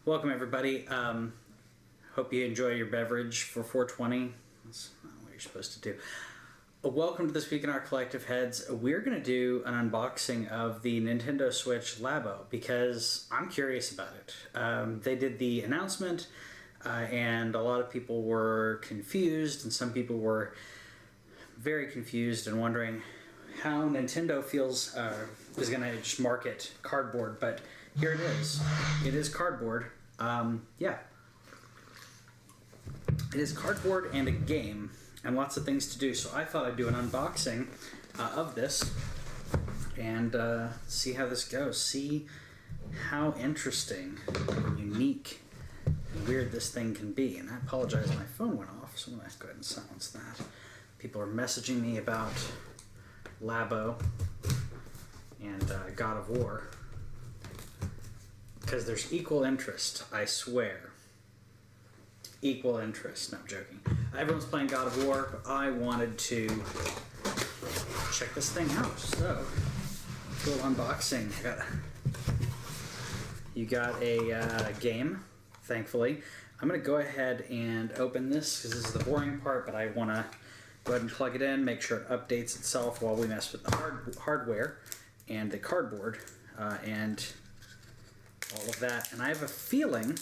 Welcome everybody. Hope you enjoy your beverage for 420. That's not what you're supposed to do. Welcome to This Week in Our Collective Heads. We're going to do an unboxing of the Nintendo Switch Labo because I'm curious about it. They did the announcement and a lot of people were confused, and some people were very confused and wondering how Nintendo feels is going to just market cardboard, but here it is. It is cardboard. Yeah. It is cardboard and a game and lots of things to do. So I thought I'd do an unboxing of this and see how this goes. See how interesting and unique and weird this thing can be. And I apologize, my phone went off, so I'm going to go ahead and silence that. People are messaging me about Labo and God of War. Because there's equal interest, I swear. Equal interest. No, I'm joking. Everyone's playing God of War, but I wanted to check this thing out. So, little unboxing. You got a game, thankfully. I'm going to go ahead and open this because this is the boring part, but I want to go ahead and plug it in, make sure it updates itself while we mess with the hardware and the cardboard and all of that. And I have a feeling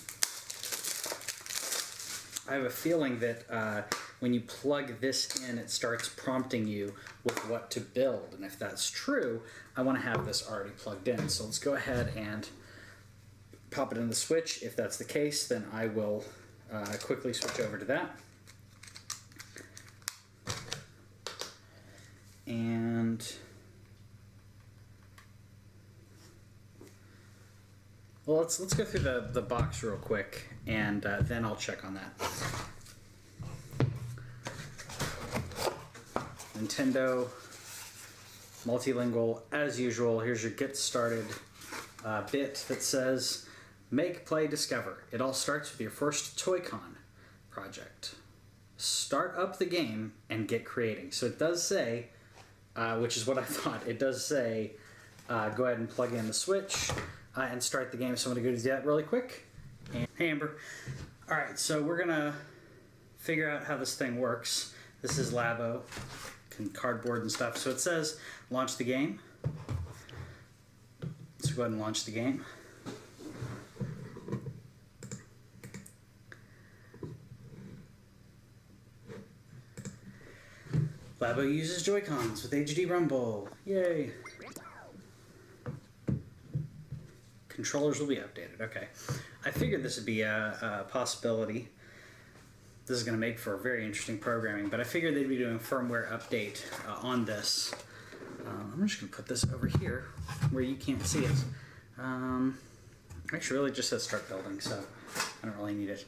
that when you plug this in, it starts prompting you with what to build. And if that's true, I want to have this already plugged in. So let's go ahead and pop it in the Switch. If that's the case, then I will quickly switch over to that. And well, let's go through the box real quick, and then I'll check on that. Nintendo, multilingual, as usual. Here's your get started bit that says, make, play, discover. It all starts with your first TWIOCH project. Start up the game and get creating. So it does say, which is what I thought, it does say, go ahead and plug in the Switch and start the game. So I'm going to go do that really quick. And, hey Amber. Alright, so we're going to figure out how this thing works. This is Labo, cardboard and stuff. So it says launch the game. So go ahead and launch the game. Labo uses Joy-Cons with HD Rumble. Yay! Controllers will be updated. Okay. I figured this would be a possibility. This is going to make for very interesting programming, but I figured they'd be doing a firmware update on this. I'm just going to put this over here where you can't see it. Actually, really just says start building, so I don't really need it.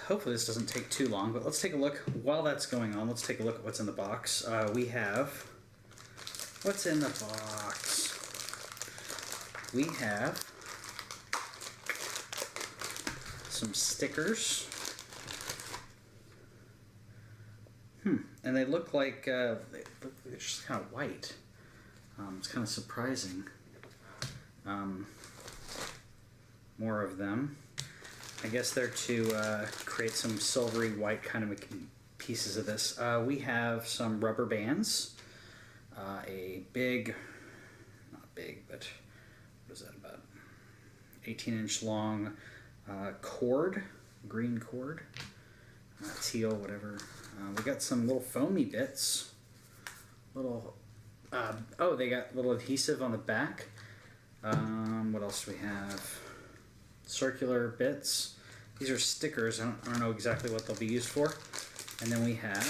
Hopefully this doesn't take too long, but let's take a look. While that's going on, let's take a look at what's in the box. We have... What's in the box? We have some stickers. And they look like they're just kind of white. It's kind of surprising. More of them. I guess they're to create some silvery white kind of pieces of this. We have some rubber bands. A big, not big, but what is that, about 18-inch long cord, green cord, teal, whatever. We got some little foamy bits. Little, oh, they got little adhesive on the back. What else do we have? Circular bits. These are stickers. I don't know exactly what they'll be used for. And then we have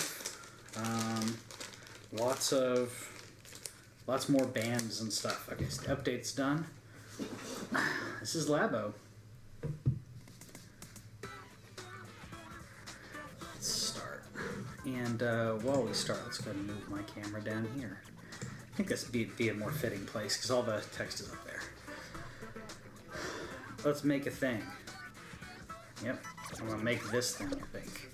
lots more bands and stuff. Okay, so the update's done. This is Labo. Let's start. And while we start, let's go ahead and move my camera down here. I think this would be a more fitting place because all the text is up there. Let's make a thing. Yep, I'm gonna make this thing, I think.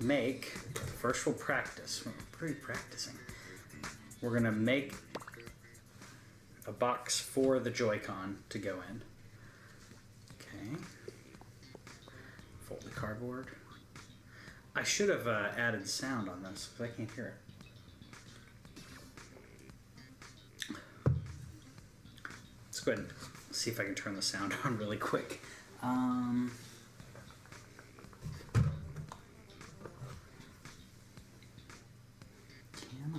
Make, first we'll practice. We're pretty practicing. We're gonna make a box for the Joy-Con to go in. Okay. cardboard. I should have added sound on this because I can't hear it. Let's go ahead and see if I can turn the sound on really quick. Can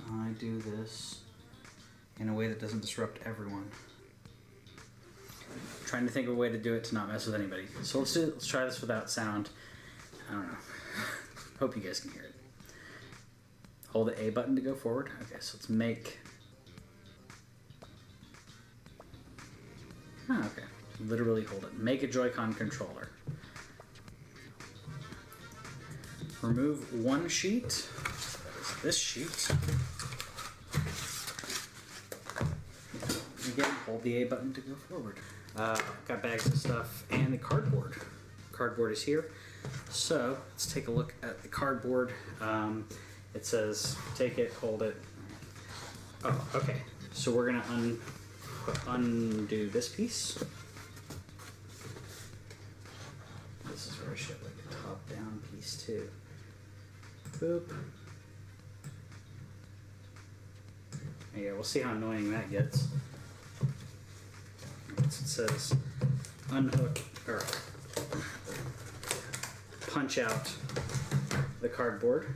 I do this in a way that doesn't disrupt everyone? I'm trying to think of a way to do it to not mess with anybody. So let's try this without sound. I don't know. Hope you guys can hear it. Hold the A button to go forward. Okay, so let's make... Oh, okay. Literally hold it. Make a Joy-Con controller. Remove one sheet. That is this sheet. Again, hold the A button to go forward. Got bags of stuff and the cardboard. Cardboard is here. So let's take a look at the cardboard. It says take it, hold it. Oh, okay. So we're gonna undo this piece. This is where I should have like a top-down piece too. Boop. Yeah, we'll see how annoying that gets. It says unhook or punch out the cardboard.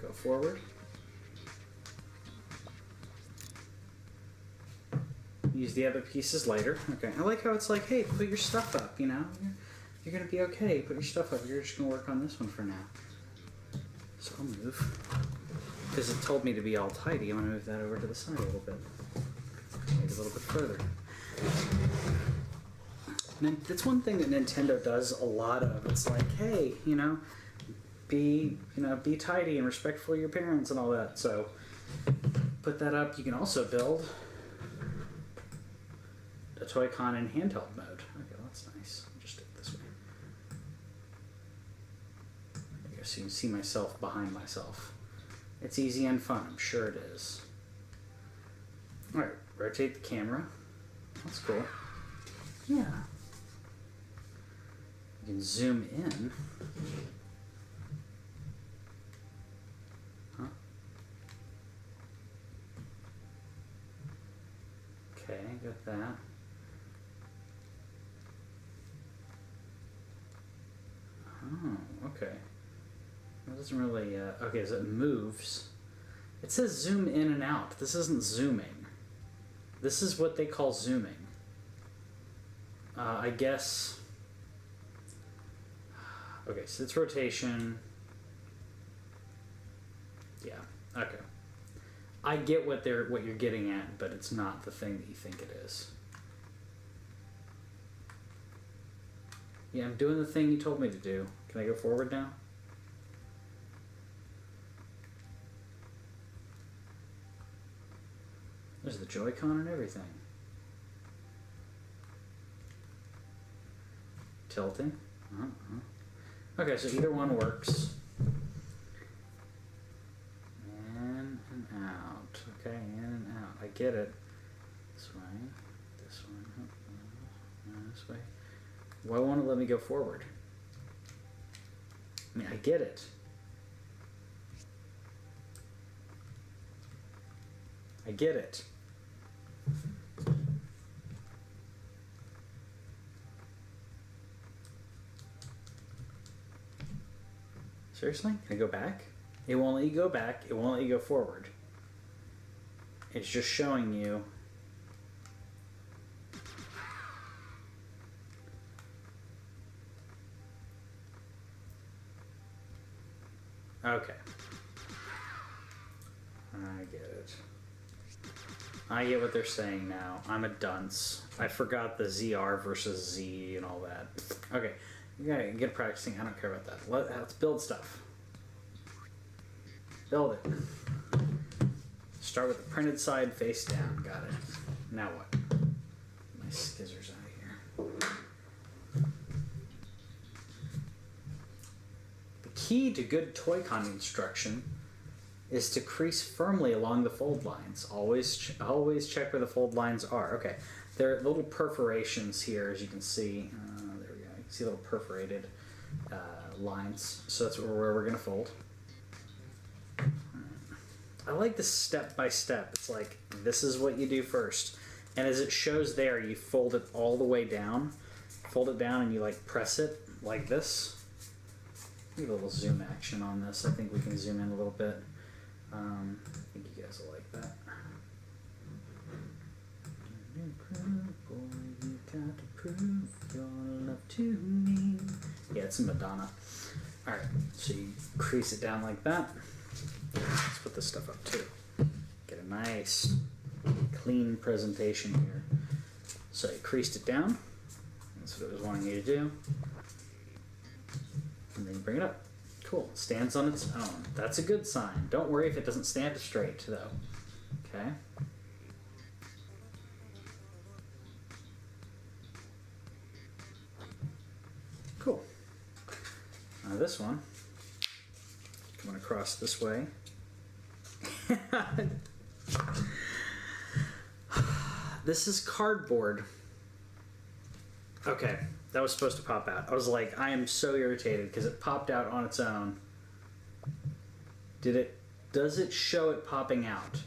Go forward. Use the other pieces later. Okay, I like how it's like, hey, put your stuff up, you know? You're gonna be okay. Put your stuff up. You're just gonna work on this one for now. So I'll move. Because it told me to be all tidy, I'm gonna move that over to the side a little bit. Maybe a little bit further. That's one thing that Nintendo does a lot of. It's like, hey, be tidy and respectful of your parents and all that. So put that up. You can also build a Toy-Con in handheld mode. Okay, well, that's nice. I'll just stick it this way. I guess you can see myself behind myself. It's easy and fun. I'm sure it is. All right, rotate the camera. That's cool. Yeah. You can zoom in. Huh? Okay, got that. Oh, okay. It doesn't really, okay, so it moves. It says zoom in and out. This isn't zooming. This is what they call zooming. I guess... Okay, so it's rotation. Yeah, okay. I get what you're getting at, but it's not the thing that you think it is. Yeah, I'm doing the thing you told me to do. Can I go forward now? There's the Joy-Con and everything. Tilting. Okay, so either one works. In and out. Okay, in and out. I get it. This way. This one. This way. Why won't it let me go forward? I mean, I get it. I get it. Seriously? Can I go back? It won't let you go back. It won't let you go forward. It's just showing you. Okay. I get it. I get what they're saying now. I'm a dunce. I forgot the ZR versus Z and all that. Okay. You gotta get practicing. I don't care about that. Let's build stuff. Build it. Start with the printed side face down. Got it. Now what? Get my scissors out of here. The key to good Toy-Con construction is to crease firmly along the fold lines. Always check where the fold lines are. Okay. There are little perforations here, as you can see. There we go. You can see a little perforated lines. So that's where we're going to fold. I like this step by step. It's like, this is what you do first. And as it shows there, you fold it all the way down. Fold it down and you like press it like this. Give a little zoom action on this. I think we can zoom in a little bit. I think you guys will like that. Yeah, it's a Madonna. Alright, so you crease it down like that. Let's put this stuff up too. Get a nice clean presentation here. So you creased it down. That's what it was wanting you to do. And then you bring it up. Cool. It stands on its own. That's a good sign. Don't worry if it doesn't stand straight though. Okay. Cool. Now this one, coming across this way. This is cardboard. Okay, that was supposed to pop out. I was like, I am so irritated because it popped out on its own. Does it show it popping out?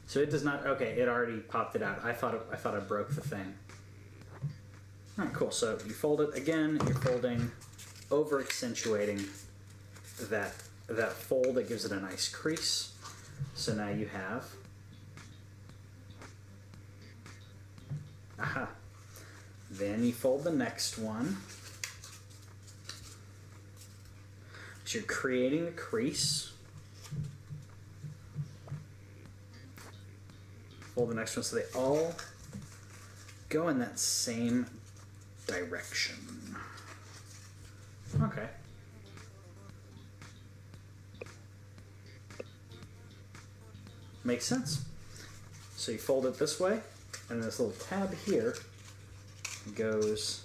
So it does not, okay, it already popped it out. I thought I broke the thing. All right, cool. So you fold it again, you're folding, over accentuating that fold that gives it a nice crease. So now you have, aha. Then you fold the next one. So you're creating the crease. Fold the next one so they all go in that same direction. Okay. Makes sense. So you fold it this way, and this little tab here goes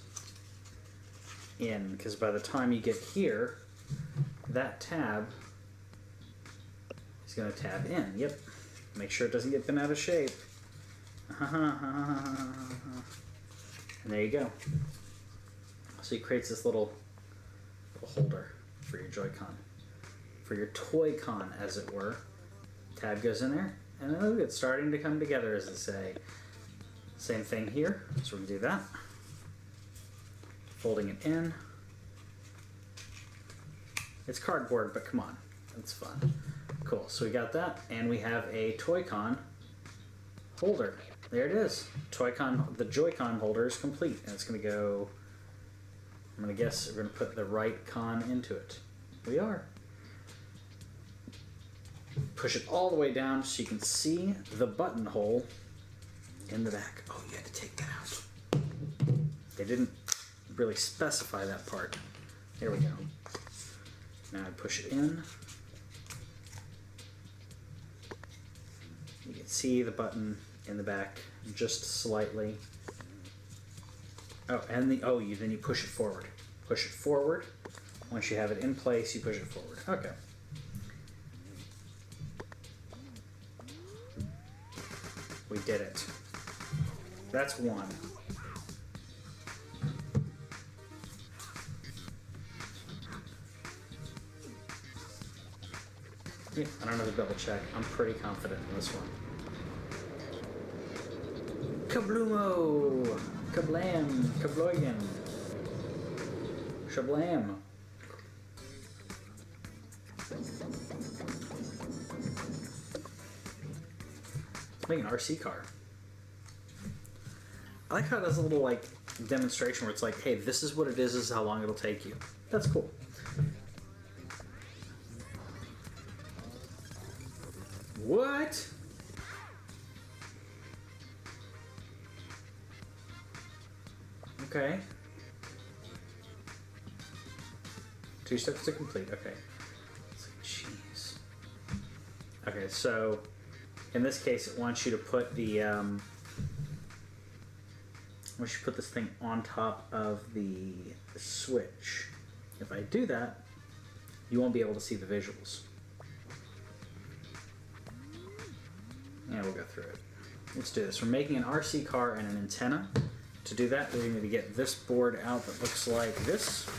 in, because by the time you get here, that tab is going to tab in. Yep. Make sure it doesn't get bent out of shape. And there you go. So he creates this little holder for your Joy-Con. For your Toy-Con, as it were. Tab goes in there, and look, it's starting to come together, as they say. Same thing here, so we're going to do that. Folding it in. It's cardboard, but come on, it's fun. Cool, so we got that, and we have a Toy-Con holder. There it is. Toy-Con, the Joy-Con holder is complete, and it's going to go, I'm going to guess we're going to put the right con into it. We are. Push it all the way down so you can see the buttonhole in the back. Oh, you had to take that out. They didn't really specify that part. There we go. Now I push it in. You can see the button in the back just slightly. Oh, and then you push it forward. Push it forward. Once you have it in place, you push it forward. Okay. We did it. That's one. Yeah, I don't know to double check. I'm pretty confident in this one. Kabloomo! Kablam! Kabloigan! Shablam! Make an RC car. I like how there's a little like demonstration where it's like, hey, this is what it is, this is how long it'll take you. That's cool. What? Okay. 2 steps to complete. Okay. Jeez. Okay, so in this case, it wants you to put the once you put this thing on top of the switch. If I do that, you won't be able to see the visuals. Yeah, we'll go through it. Let's do this. We're making an RC car and an antenna. To do that, we're going to get this board out that looks like this.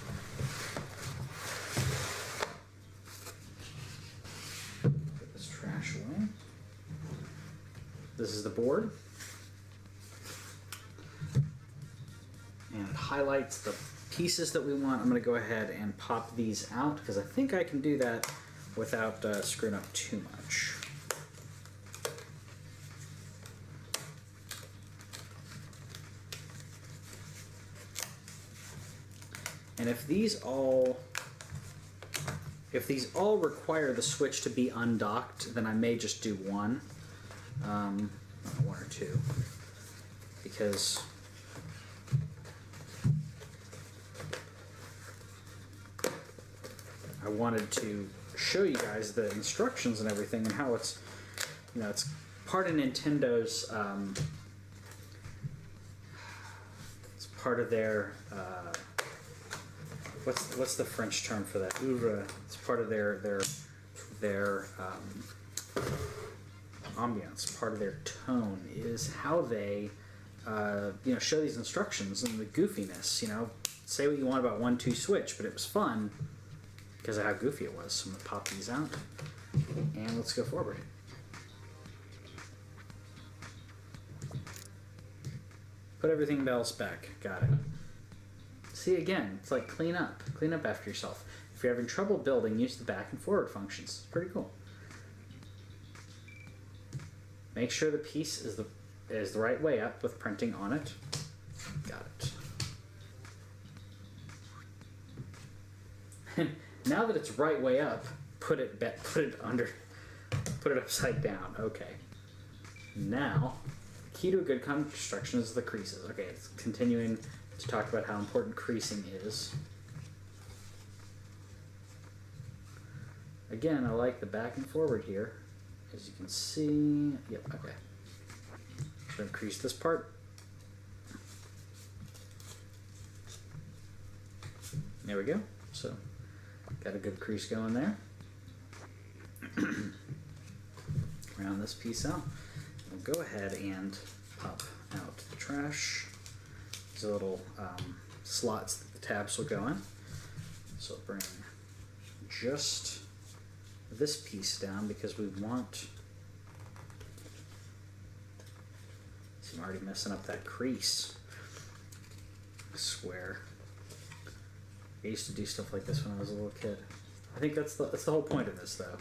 this is the board. And it highlights the pieces that we want. I'm going to go ahead and pop these out because I think I can do that without screwing up too much. And if these all require the switch to be undocked, then I may just do one, one or two, because I wanted to show you guys the instructions and everything and how it's, you know, it's part of Nintendo's, it's part of their, what's the French term for that? Oeuvre. It's part of their ambiance, part of their tone is how they, you know, show these instructions and the goofiness. You know, say what you want about 1-2 switch, but it was fun because of how goofy it was. So I'm gonna pop these out and let's go forward. Put everything else back. Got it. See, again, it's like clean up after yourself. If you're having trouble building, use the back and forward functions. It's pretty cool. Make sure the piece is the right way up with printing on it. Got it. Now that it's right way up, put it upside down. Okay. Now, key to a good construction is the creases. Okay, it's continuing to talk about how important creasing is. Again, I like the back and forward here. As you can see, yep, okay. So I'm crease this part. There we go. So, got a good crease going there. Round this piece out. We'll go ahead and pop out the trash. These little slots that the tabs will go in. So I'll bring just this piece down because we want, see, I'm already messing up that crease. I swear. I used to do stuff like this when I was a little kid. I think that's the whole point of this, though.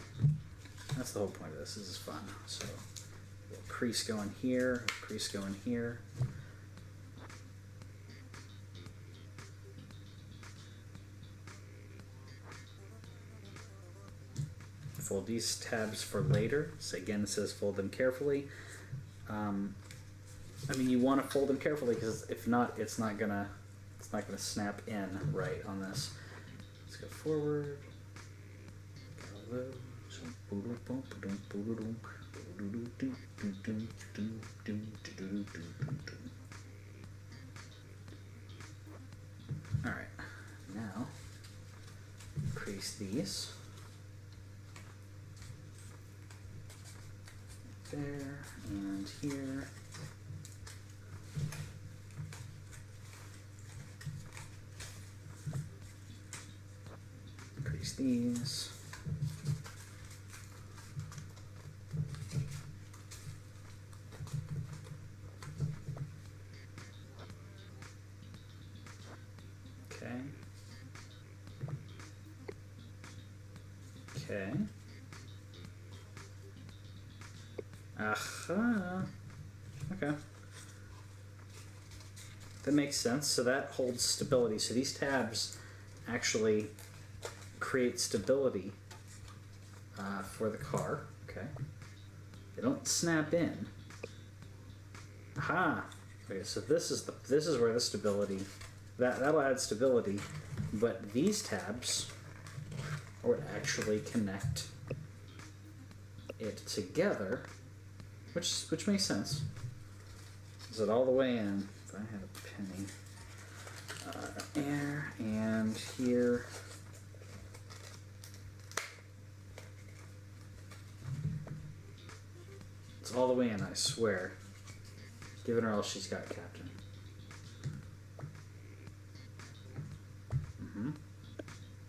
That's the whole point of this. This is fun. So, a little crease going here, crease going here. Fold these tabs for later. So again, it says fold them carefully. I mean, you want to fold them carefully because if not, it's not gonna snap in right on this. Let's go forward. All right, now crease these. There and here. Crease these. Okay. Okay. Aha. Okay. That makes sense. So that holds stability. So these tabs actually create stability for the car. Okay. They don't snap in. Aha. Okay. So this is where the stability that'll add stability, but these tabs would actually connect it together. Which makes sense. Is it all the way in? If I had a penny. Air and here. It's all the way in, I swear. Giving her all she's got, Captain.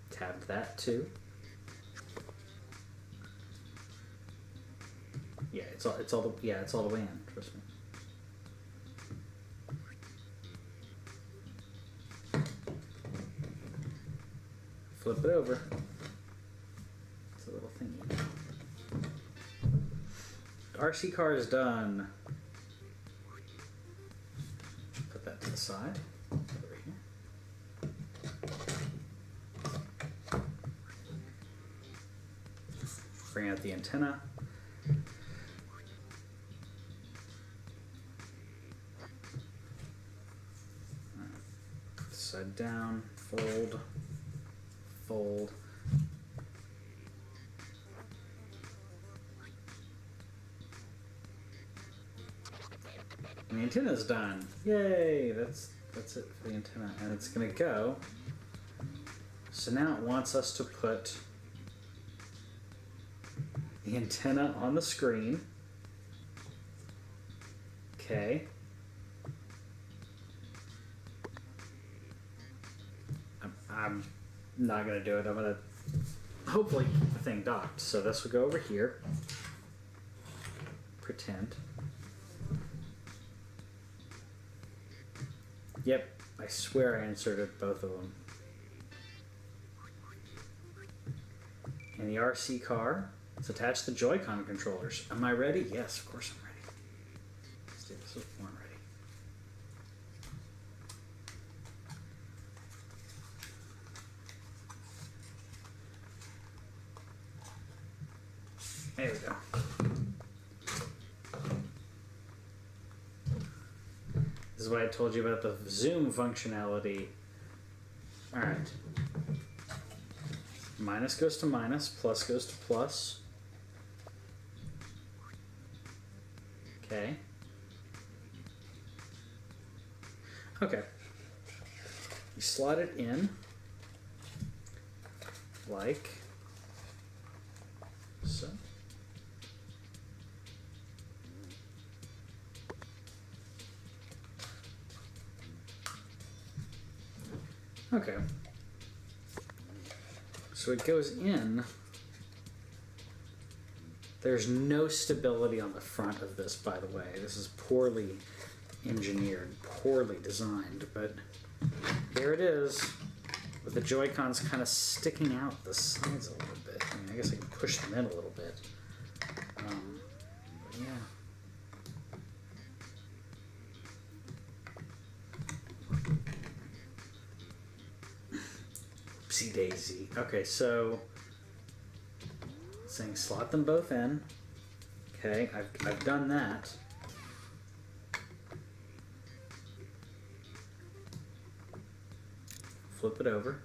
Tab that too. Yeah, It's all the way in. Trust me. Flip it over. It's a little thingy. RC car is done. Put that to the side. Over here. Bring out the antenna. Side down, fold, fold. And the antenna's done. Yay! That's it for the antenna. And it's gonna go. So now it wants us to put the antenna on the screen. Okay. I'm not gonna do it. I'm gonna hopefully keep the thing docked. So this will go over here. Pretend. Yep, I swear I inserted both of them. And the RC car, let's attach the Joy-Con controllers. Am I ready? Yes, of course I'm ready. Let's do this with one ready. There we go. This is what I told you about the zoom functionality. Alright. Minus goes to minus, plus goes to plus. Okay. Okay. You slot it in like so. Okay. So it goes in. There's no stability on the front of this, by the way. This is poorly engineered, poorly designed, but there it is, with the Joy-Cons kind of sticking out the sides a little bit. I mean, I guess I can push them in a little bit. But yeah. Oopsie daisy. Okay, so it's saying slot them both in. Okay, I've done that. Flip it over.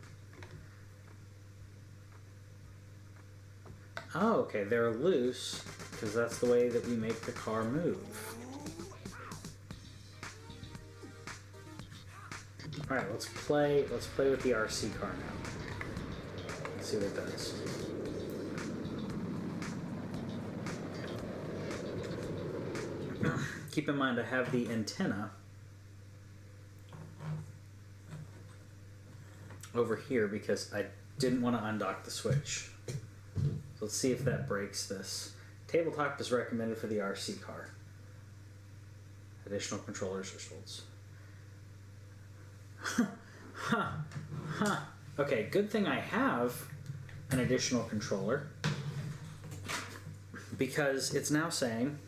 Oh, okay, they're loose because that's the way that we make the car move. All right, let's play with the RC car now. Let's see what it does. Keep in mind I have the antenna over here because I didn't want to undock the switch. So let's see if that breaks this. Tabletop is recommended for the RC car. Additional controllers are sold. Okay, good thing I have an additional controller because it's now saying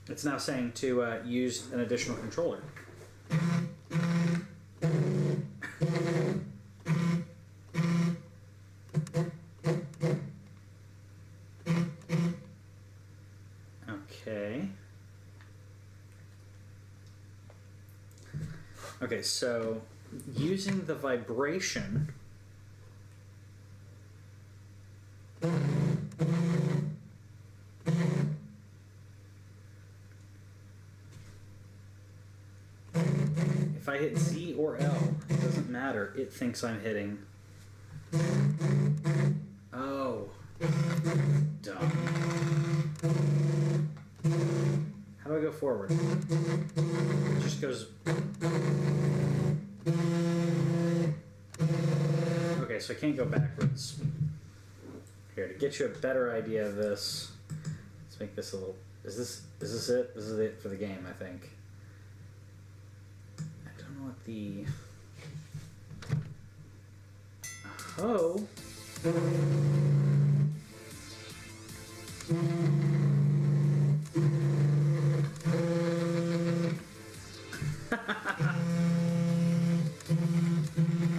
to use an additional controller. Okay, so using the vibration, if I hit Z or L, it doesn't matter, it thinks I'm hitting. Oh, dumb. How do I go forward? It just goes. Okay, so I can't go backwards. Here, to get you a better idea of this, Let's make this a little. Is this it? This is it for the game, I think. I don't know what the. Oh.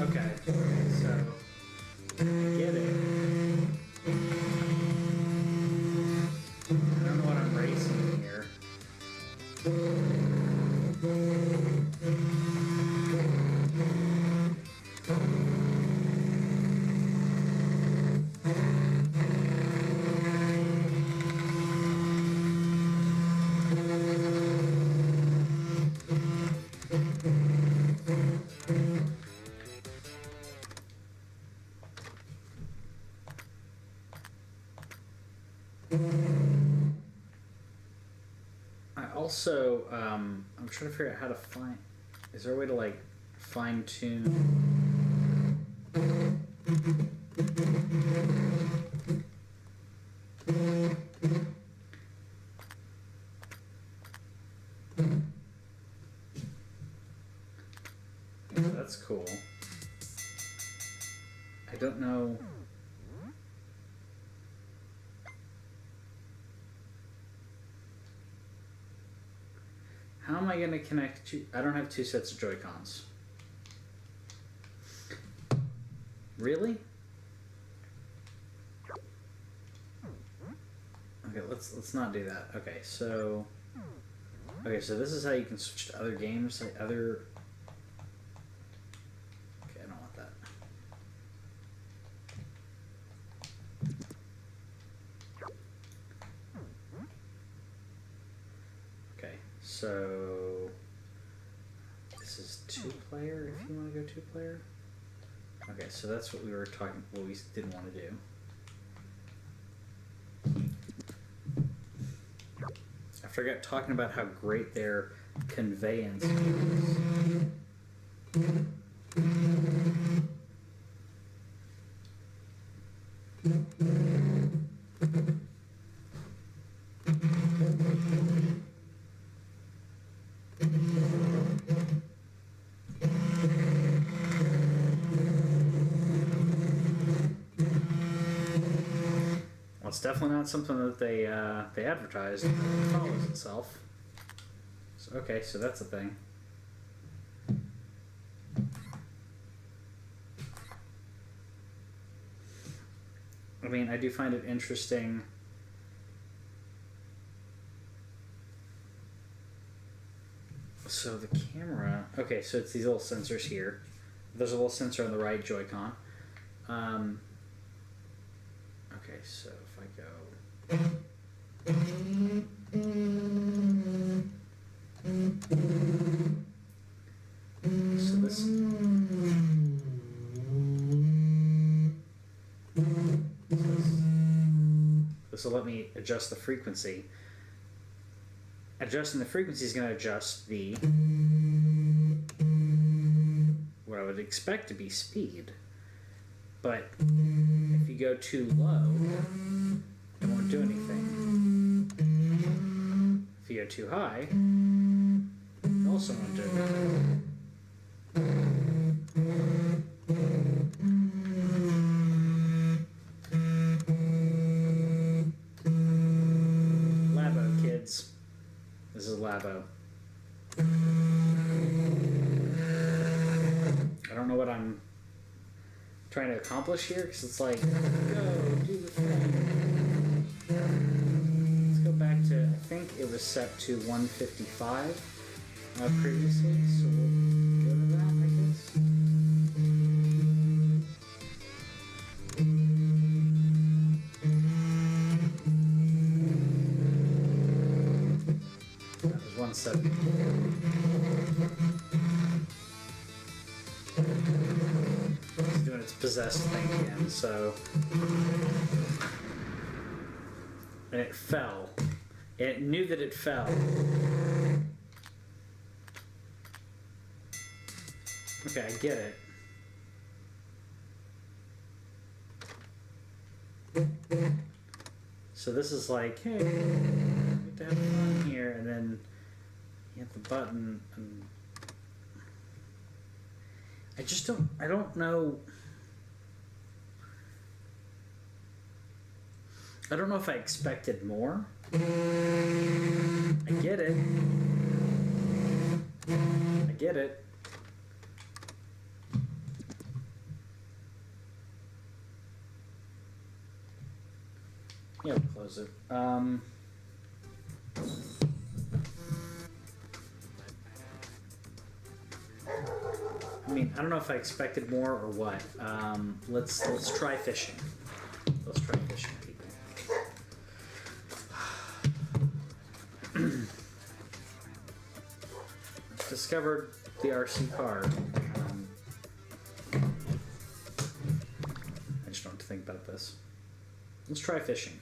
Okay, so I get it. I don't know what I'm racing here. Also, I'm trying to figure out how to find. Is there a way to like fine tune? That's cool. I don't know. How am I going to connect to... I don't have two sets of Joy-Cons. Really? Okay, let's not do that. Okay, so this is how you can switch to other games, like other... Okay, I don't want that. Okay, so this is 2-player if you want to go 2-player. Okay, so that's what we were talking, what we didn't want to do. I forgot talking about how great their conveyance is. Well, it's definitely not something that they advertised. It follows itself. So, okay, so that's a thing. I mean, I do find it interesting. So the camera, okay, so it's these little sensors here. There's a little sensor on the right Joy-Con. Okay, so if I go... So this will let me adjust the frequency. Adjusting the frequency is going to adjust the what I would expect to be speed. But if you go too low, it won't do anything. If you go too high, it also won't do anything. Labo, kids. This is Labo. I don't know what I'm trying to accomplish here, because it's like, go, do the thing. Let's go back to, I think it was set to 155 previously, so we'll go to that, I guess. That was 170. It's doing its possessed thing again, so... And it fell. It knew that it fell. Okay, I get it. So So this is like, hey, we get to have fun here, and then you hit the button, and I don't know. I don't know if I expected more. I get it. I get it. Yeah, we'll close it. I mean, I don't know if I expected more or what. Let's try fishing. Let's try fishing, people. Discovered the RC car. I just don't have to think about this. Let's try fishing.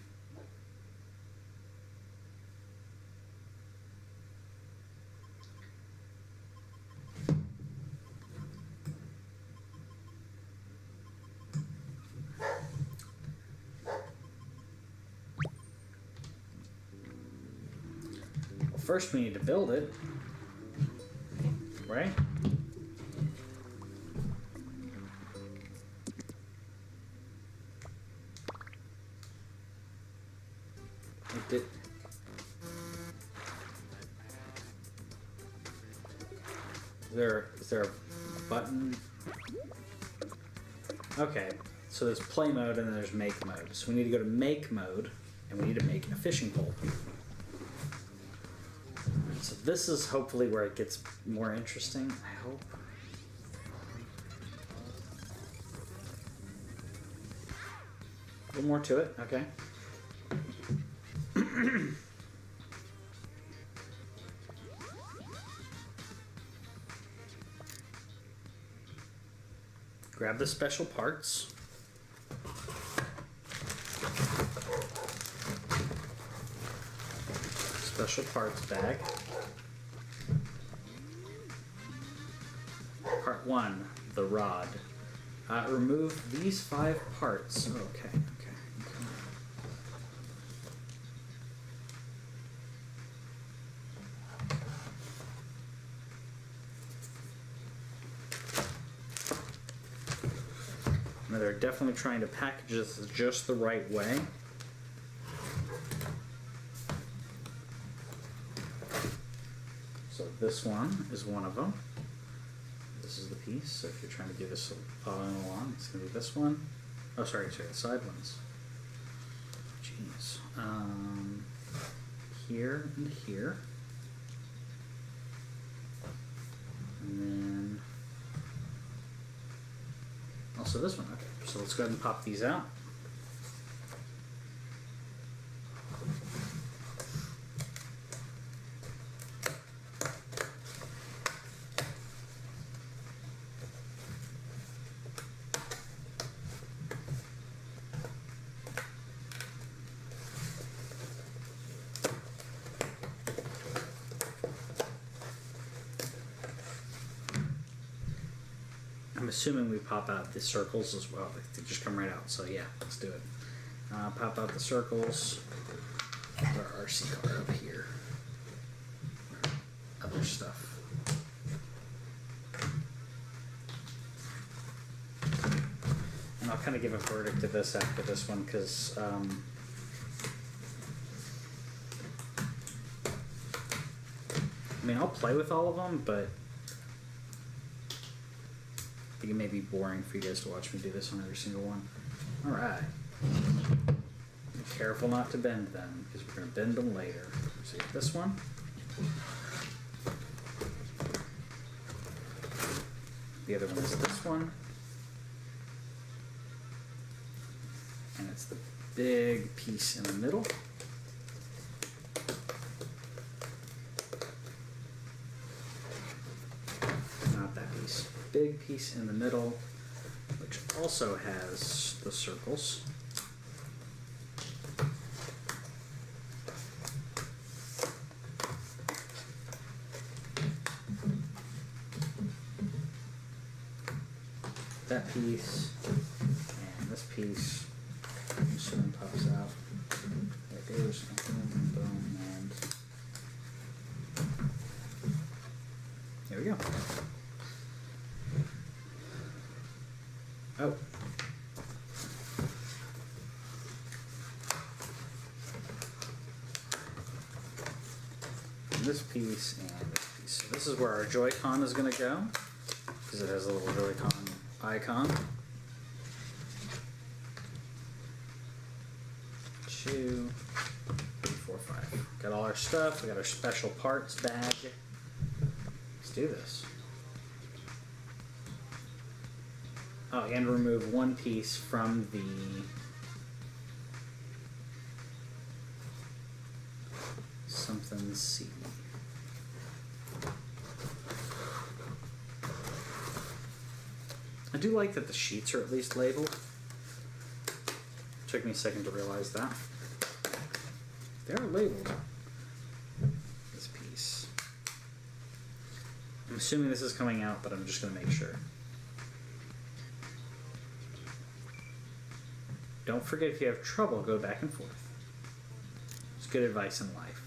Well, first we need to build it, right? Is there a button? Okay, so there's play mode and then there's make mode. So we need to go to make mode and we need to make a fishing pole. So this is hopefully where it gets more interesting, I hope. A little more to it, okay. Grab the special parts. Special parts bag. Part 1, the rod. Remove these 5 parts. Oh, okay. They're definitely trying to package this just the right way. So this one is one of them. This is the piece. So if you're trying to do this following along, it's going to be this one. Oh, sorry, the side ones. Jeez. Here and here. And then also this one. Okay, so let's go ahead and pop these out. I'm assuming we pop out the circles as well. They just come right out. So yeah, let's do it. Pop out the circles. Our RC car up here. Other stuff. And I'll kind of give a verdict to this after this one because I mean, I'll play with all of them, but I think it may be boring for you guys to watch me do this on every single one. Alright. Be careful not to bend them, because we're going to bend them later. So this one. The other one is this one. And it's the big piece in the middle. Not that piece. Big piece in the middle, which also has the circles. That piece and this piece soon pops out right goes. Boom, boom, and there we go. Oh. And this piece and this piece. So this is where our Joy-Con is going to go, because it has a little Joy-Con icon. 2, 3, 4, 5. Got all our stuff. We got our special parts bag. Let's do this. Oh, and remove one piece from the something C. I do like that the sheets are at least labeled. Took me a second to realize that. They're labeled. This piece. I'm assuming this is coming out, but I'm just going to make sure. Don't forget, if you have trouble, go back and forth. It's good advice in life.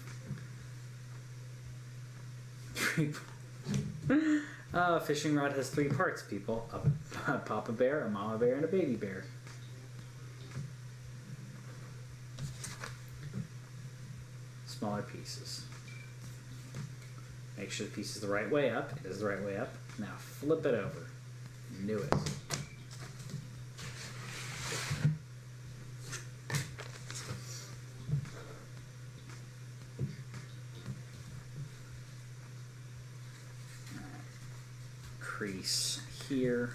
A fishing rod has 3 parts, people. A papa bear, a mama bear, and a baby bear. Smaller pieces. Make sure the piece is the right way up. It is the right way up. Now flip it over. Knew it. Crease here.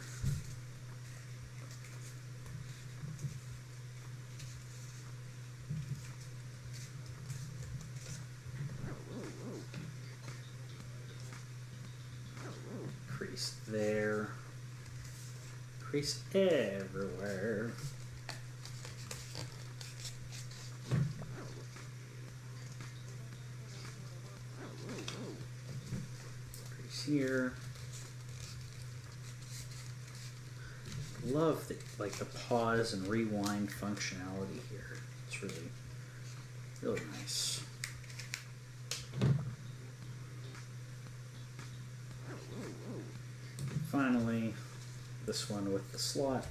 Crease there. Crease everywhere. Crease here. Love the pause and rewind functionality here. It's really nice. Finally, this one with the slot.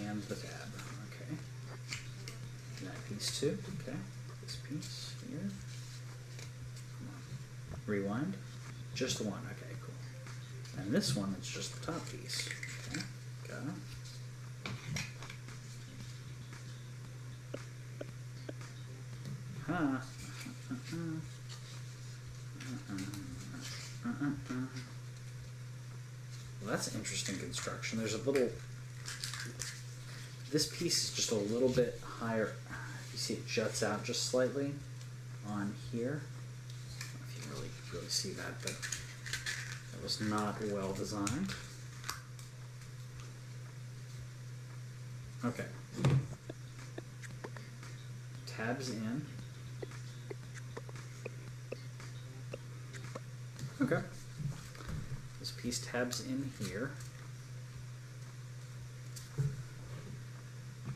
And the tab. Okay. And that piece too. Okay. This piece here. Rewind. Just one. Okay, cool. And this one is just the top piece. Okay, got it. Huh. Well, that's an interesting construction. There's a little... This piece is just a little bit higher. You see it juts out just slightly on here. Really see that, but it was not well designed. Okay. Tabs in. Okay. This piece tabs in here.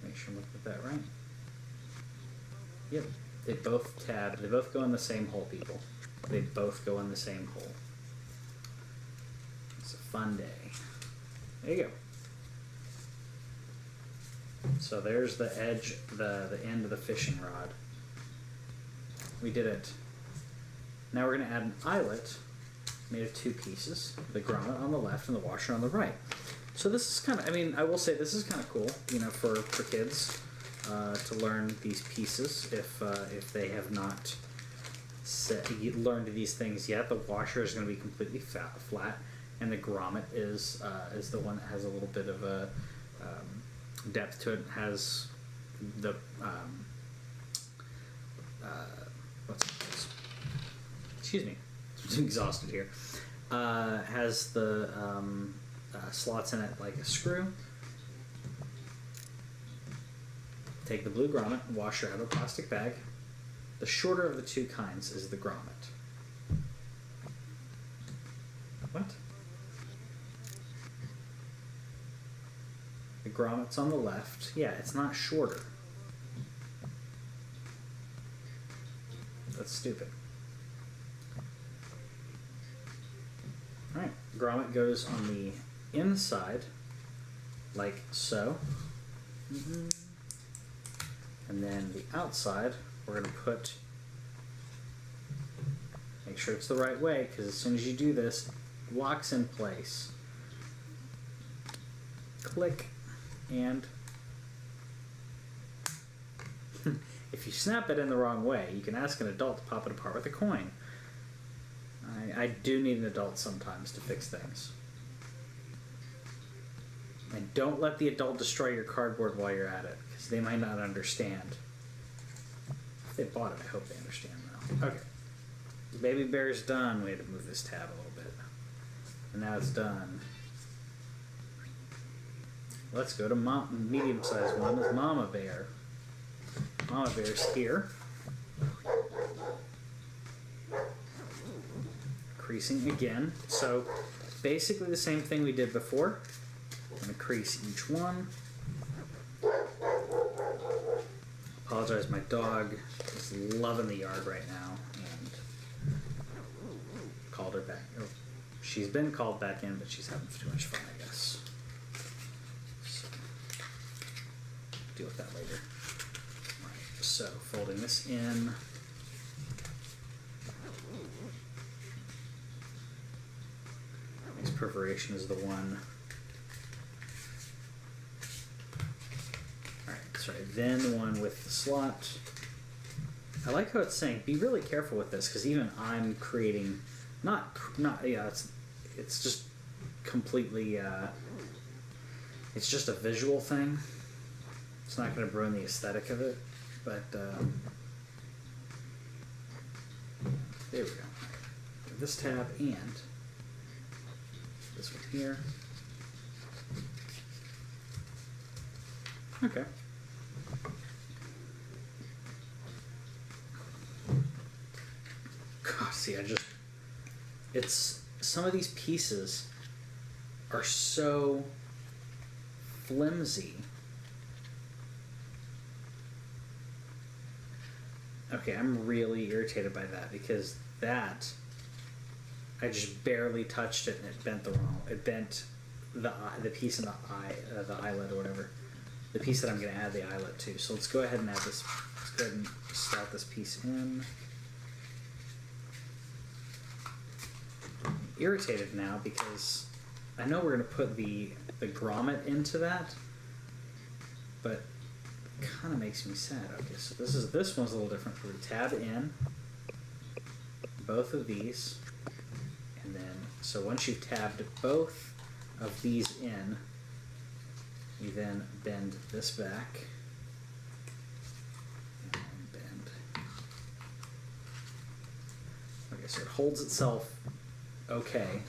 Make sure I'm looking at that right. Yep. They both tab. They both go in the same hole, people. They both go in the same hole. It's a fun day. There you go. So there's the edge, the end of the fishing rod. We did it. Now we're going to add an eyelet made of 2 pieces. The grommet on the left and the washer on the right. So this is kind of, I mean, I will say this is kind of cool, you know, for kids to learn these pieces if they have not learned these things yet. The washer is going to be completely flat, and the grommet is the one that has a little bit of a depth to it. It has the excuse me, I'm exhausted here. Has the slots in it like a screw. Take the blue grommet and wash it out of a plastic bag. The shorter of the 2 kinds is the grommet. What? grommet's on the left. Yeah, it's not shorter. That's stupid. Alright, grommet goes on the inside, like so. And then the outside, we're going to put, make sure it's the right way, because as soon as you do this, it locks in place. Click, and if you snap it in the wrong way, you can ask an adult to pop it apart with a coin. I do need an adult sometimes to fix things. And don't let the adult destroy your cardboard while you're at it, because they might not understand. If they bought it, I hope they understand though. Okay. Baby bear's done. We had to move this tab a little bit. And now it's done. Let's go to medium-sized one with Mama Bear. Mama Bear's here. Creasing again. So basically the same thing we did before. I'm going to crease each one. Apologize, my dog is loving the yard right now and called her back. Oh, she's been called back in, but she's having too much fun, I guess. So, deal with that later. Right, so folding this in. This perforation is the one. Sorry, then one with the slot. I like how it's saying be really careful with this, because even I'm creating yeah, it's just completely it's just a visual thing. It's not going to ruin the aesthetic of it, but there we go. This tab and this one here. Okay. God, see, it's, some of these pieces are so flimsy. Okay, I'm really irritated by that, because that, I just barely touched it and it bent it bent the piece in the eyelet or whatever. The piece that I'm going to add the eyelet to. So let's go ahead and add this. Let's go ahead and slot this piece in. I'm irritated now because I know we're going to put the grommet into that, but it kind of makes me sad. Okay, so this one's a little different. We tab in both of these, and then so once you've tabbed both of these in, you then bend this back and bend. Okay, so it holds itself okay,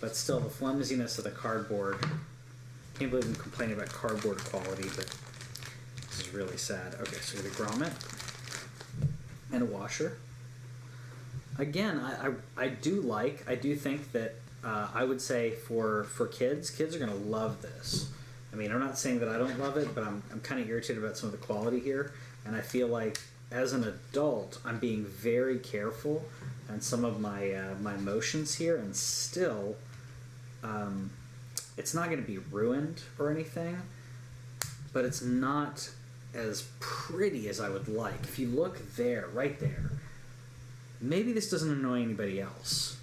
but still the flimsiness of the cardboard. Can't believe I'm complaining about cardboard quality, but this is really sad. Okay, so we have a grommet and a washer. Again, I do think that I would say for kids are going to love this. I mean, I'm not saying that I don't love it, but I'm kind of irritated about some of the quality here, and I feel like as an adult, I'm being very careful on some of my my motions here, and still, it's not going to be ruined or anything, but it's not as pretty as I would like. If you look there, right there, maybe this doesn't annoy anybody else,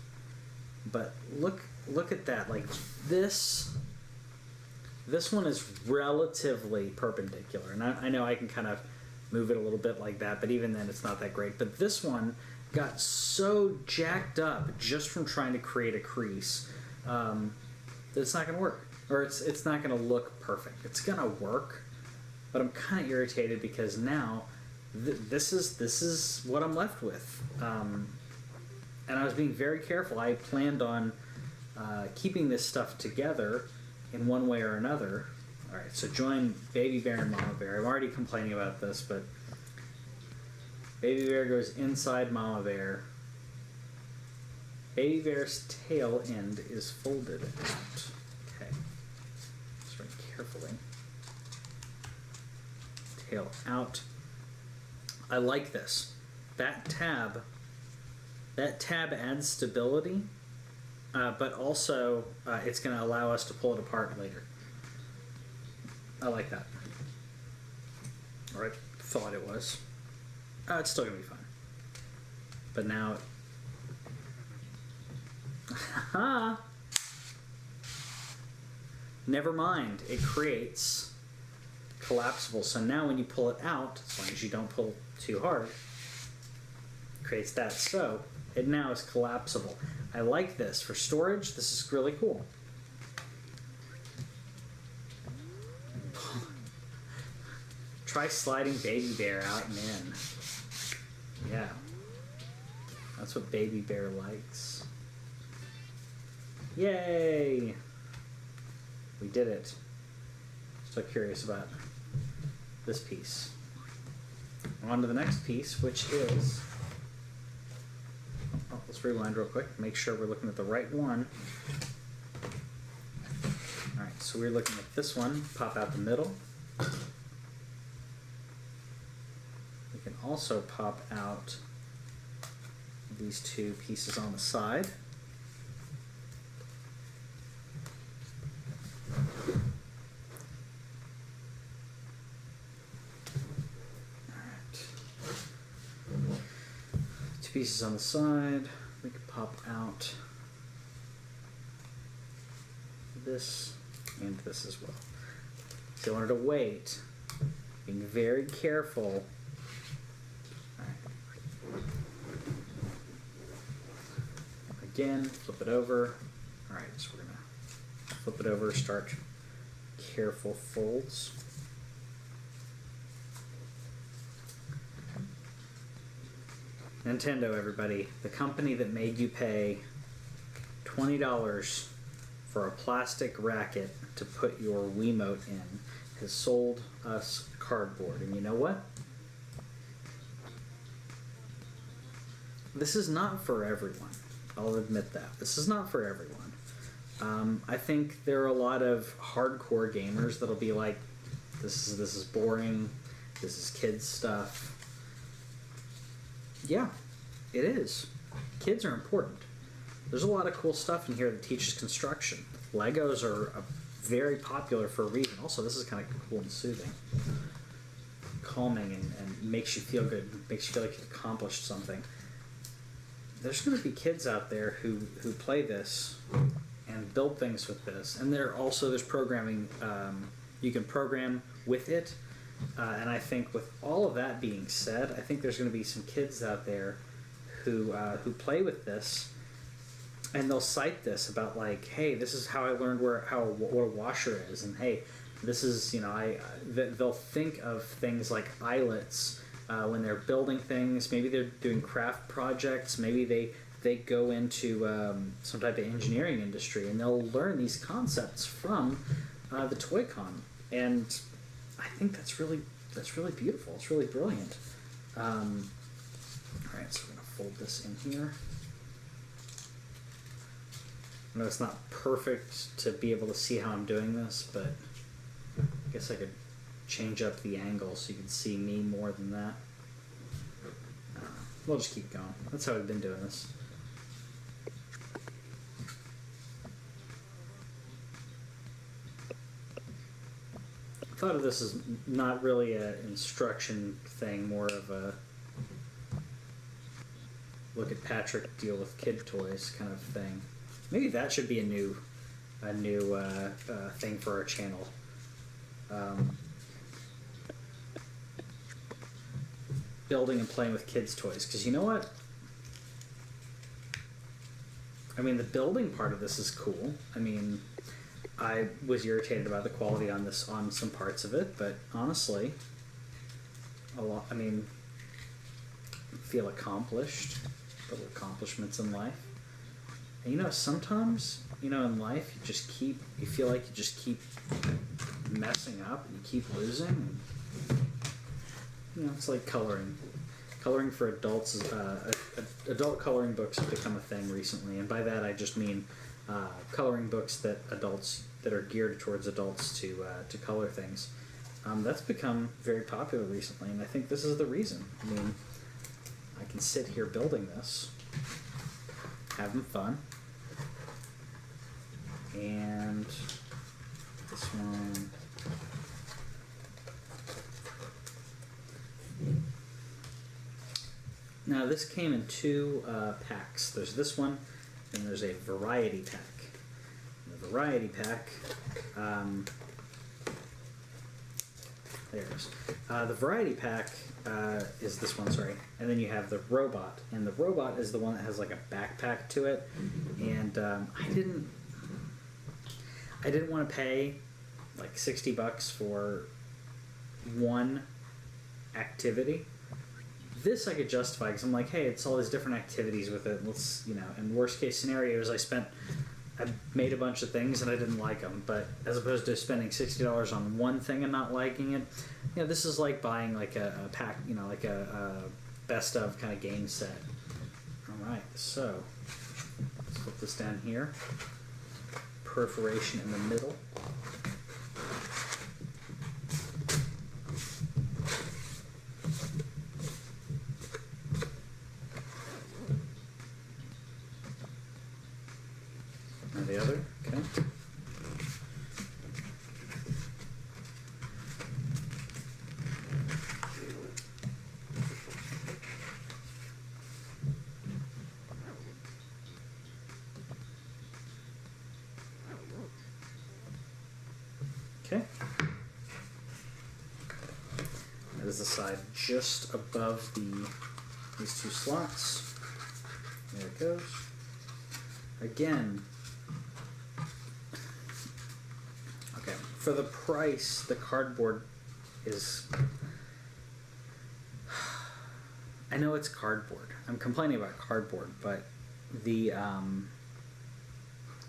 but look at that. Like this one is relatively perpendicular, and I know I can kind of move it a little bit like that, but even then it's not that great. But this one got so jacked up just from trying to create a crease that it's not going to work, or it's not going to look perfect. It's going to work, but I'm kind of irritated because now this is what I'm left with, and I was being very careful. I planned on keeping this stuff together in one way or another. All right, so join Baby Bear and Mama Bear. I'm already complaining about this, but Baby Bear goes inside Mama Bear. Baby Bear's tail end is folded out. Okay, just very carefully. Tail out. I like this. That tab adds stability, but also it's going to allow us to pull it apart later. I like that. Or I thought it was. It's still going to be fun. But now... Never mind. It creates collapsible. So now when you pull it out, as long as you don't pull too hard, it creates that. So it now is collapsible. I like this. For storage, this is really cool. Try sliding Baby Bear out and in. Yeah. That's what Baby Bear likes. Yay! We did it. Still curious about this piece. On to the next piece, which is... Oh, let's rewind real quick. Make sure we're looking at the right one. Alright, so we're looking at this one. Pop out the middle. We can also pop out these two pieces on the side. Pieces on the side. We could pop out this and this as well. So I wanted to wait, being very careful. All right. Again, flip it over. All right, so we're gonna flip it over, start careful folds. Nintendo, everybody, the company that made you pay $20 for a plastic racket to put your Wiimote in, has sold us cardboard. And you know what? This is not for everyone. I'll admit that. This is not for everyone. I think there are a lot of hardcore gamers that'll be like, this is boring, this is kids stuff. Yeah, it is. Kids are important. There's a lot of cool stuff in here that teaches construction. Legos are very popular for a reason. Also, this is kind of cool and soothing. Calming and makes you feel good, makes you feel like you've accomplished something. There's going to be kids out there who play this and build things with this. And there's programming. You can program with it. And I think with all of that being said, I think there's going to be some kids out there who play with this, and they'll cite this about like, hey, this is how I learned what a washer is, and hey, this is, you know, they'll think of things like eyelets when they're building things. Maybe they're doing craft projects. Maybe they go into some type of engineering industry, and they'll learn these concepts from the TWIOCH, and I think that's really beautiful. It's really brilliant. All right, so we're gonna fold this in here. I know it's not perfect to be able to see how I'm doing this, but I guess I could change up the angle so you can see me more than that. We'll just keep going. That's how I've been doing this. I thought of this as not really an instruction thing, more of a look at Patrick deal with kid toys kind of thing. Maybe that should be a new thing for our channel. Building and playing with kids' toys, because you know what? I mean, the building part of this is cool. I mean, I was irritated about the quality on some parts of it, but honestly, I mean, feel accomplished, little accomplishments in life. And you know, sometimes, you know, in life, you feel like you just keep messing up and you keep losing. And, you know, it's like coloring. Coloring for adults, adult coloring books have become a thing recently, and by that I just mean coloring books that are geared towards adults to color things. That's become very popular recently, and I think this is the reason. I mean, I can sit here building this, having fun, and this one. Now this came in two packs. There's this one, and there's a variety pack. The variety pack, there it is. The variety pack is this one, sorry. And then you have the robot, and the robot is the one that has like a backpack to it. And I didn't want to pay like $60 for one activity. This I could justify because I'm like, hey, it's all these different activities with it. Let's, in worst case scenarios, I made a bunch of things and I didn't like them. But as opposed to spending $60 on one thing and not liking it, this is like buying like a pack, like a best of kind of game set. All right, so let's put this down here. Perforation in the middle. The other, okay. Okay. That is the side just above these two slots. There it goes. Again. For the price, the cardboard is... I know it's cardboard. I'm complaining about cardboard, but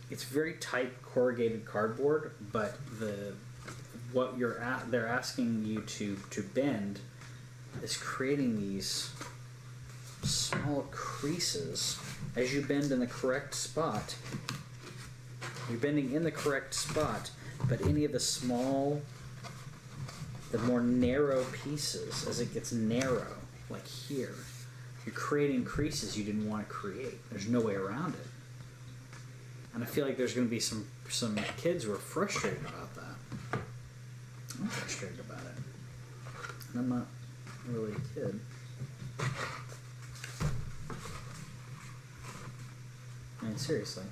it's very tight corrugated cardboard, but they're asking you to bend is creating these small creases as you bend in the correct spot. You're bending in the correct spot. But any of the more narrow pieces, as it gets narrow, like here, you're creating creases you didn't want to create. There's no way around it. And I feel like there's going to be some kids who are frustrated about that. I'm frustrated about it. And I'm not really a kid. I mean, seriously.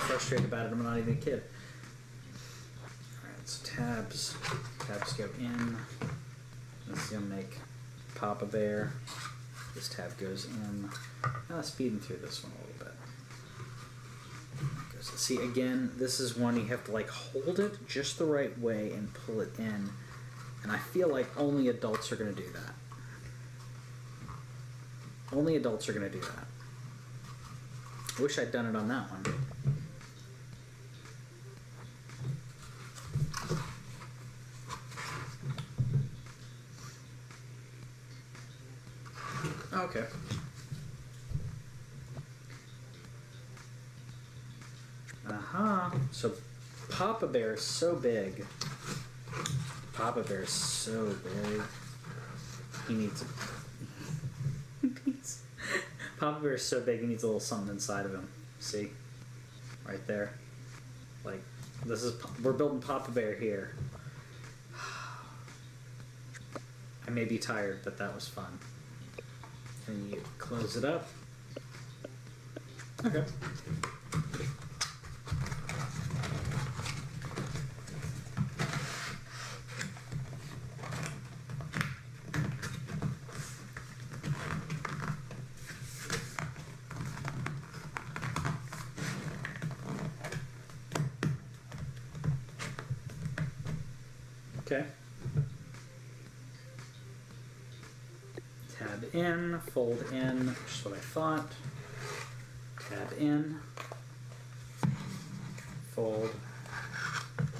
Frustrated about it. I'm not even a kid. Alright, so tabs go in. This is gonna make Papa Bear. This tab goes in. Now let's speed through this one a little bit. See, again, this is one you have to like hold it just the right way and pull it in. And I feel like only adults are gonna do that. Only adults are gonna do that. I wish I'd done it on that one. Okay. So Papa Bear is so big. Papa Bear is so big. He needs Papa Bear is so big he needs a little something inside of him. See? Right there. Like, we're building Papa Bear here. I may be tired, but that was fun. And you close it up. Okay. Okay. Tab in, fold in, which is what I thought. Tab in, fold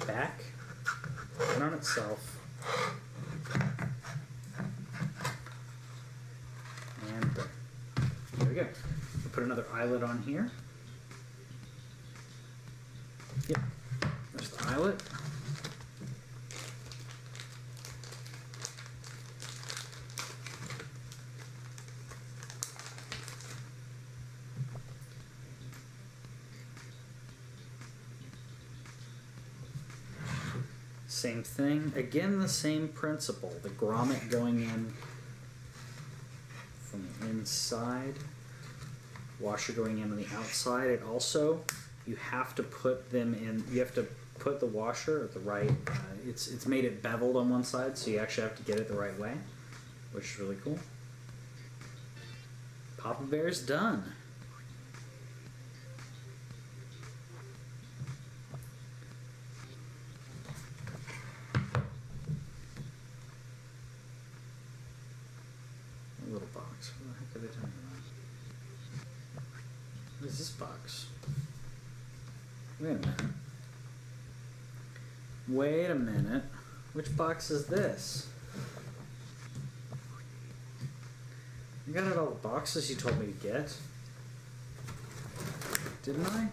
back, put on itself, we go. We'll put another eyelet on here. Yep, there's the eyelet. Same thing. Again, the same principle. The grommet going in from the inside. Washer going in on the outside. It also, you have to put them in, you have to put the washer at the right, it's made it beveled on one side, so you actually have to get it the right way, which is really cool. Papa Bear's done. A little box. What the heck are they talking about? What is this box? Wait a minute. Wait a minute. Which box is this? I got out all the boxes you told me to get. Didn't I?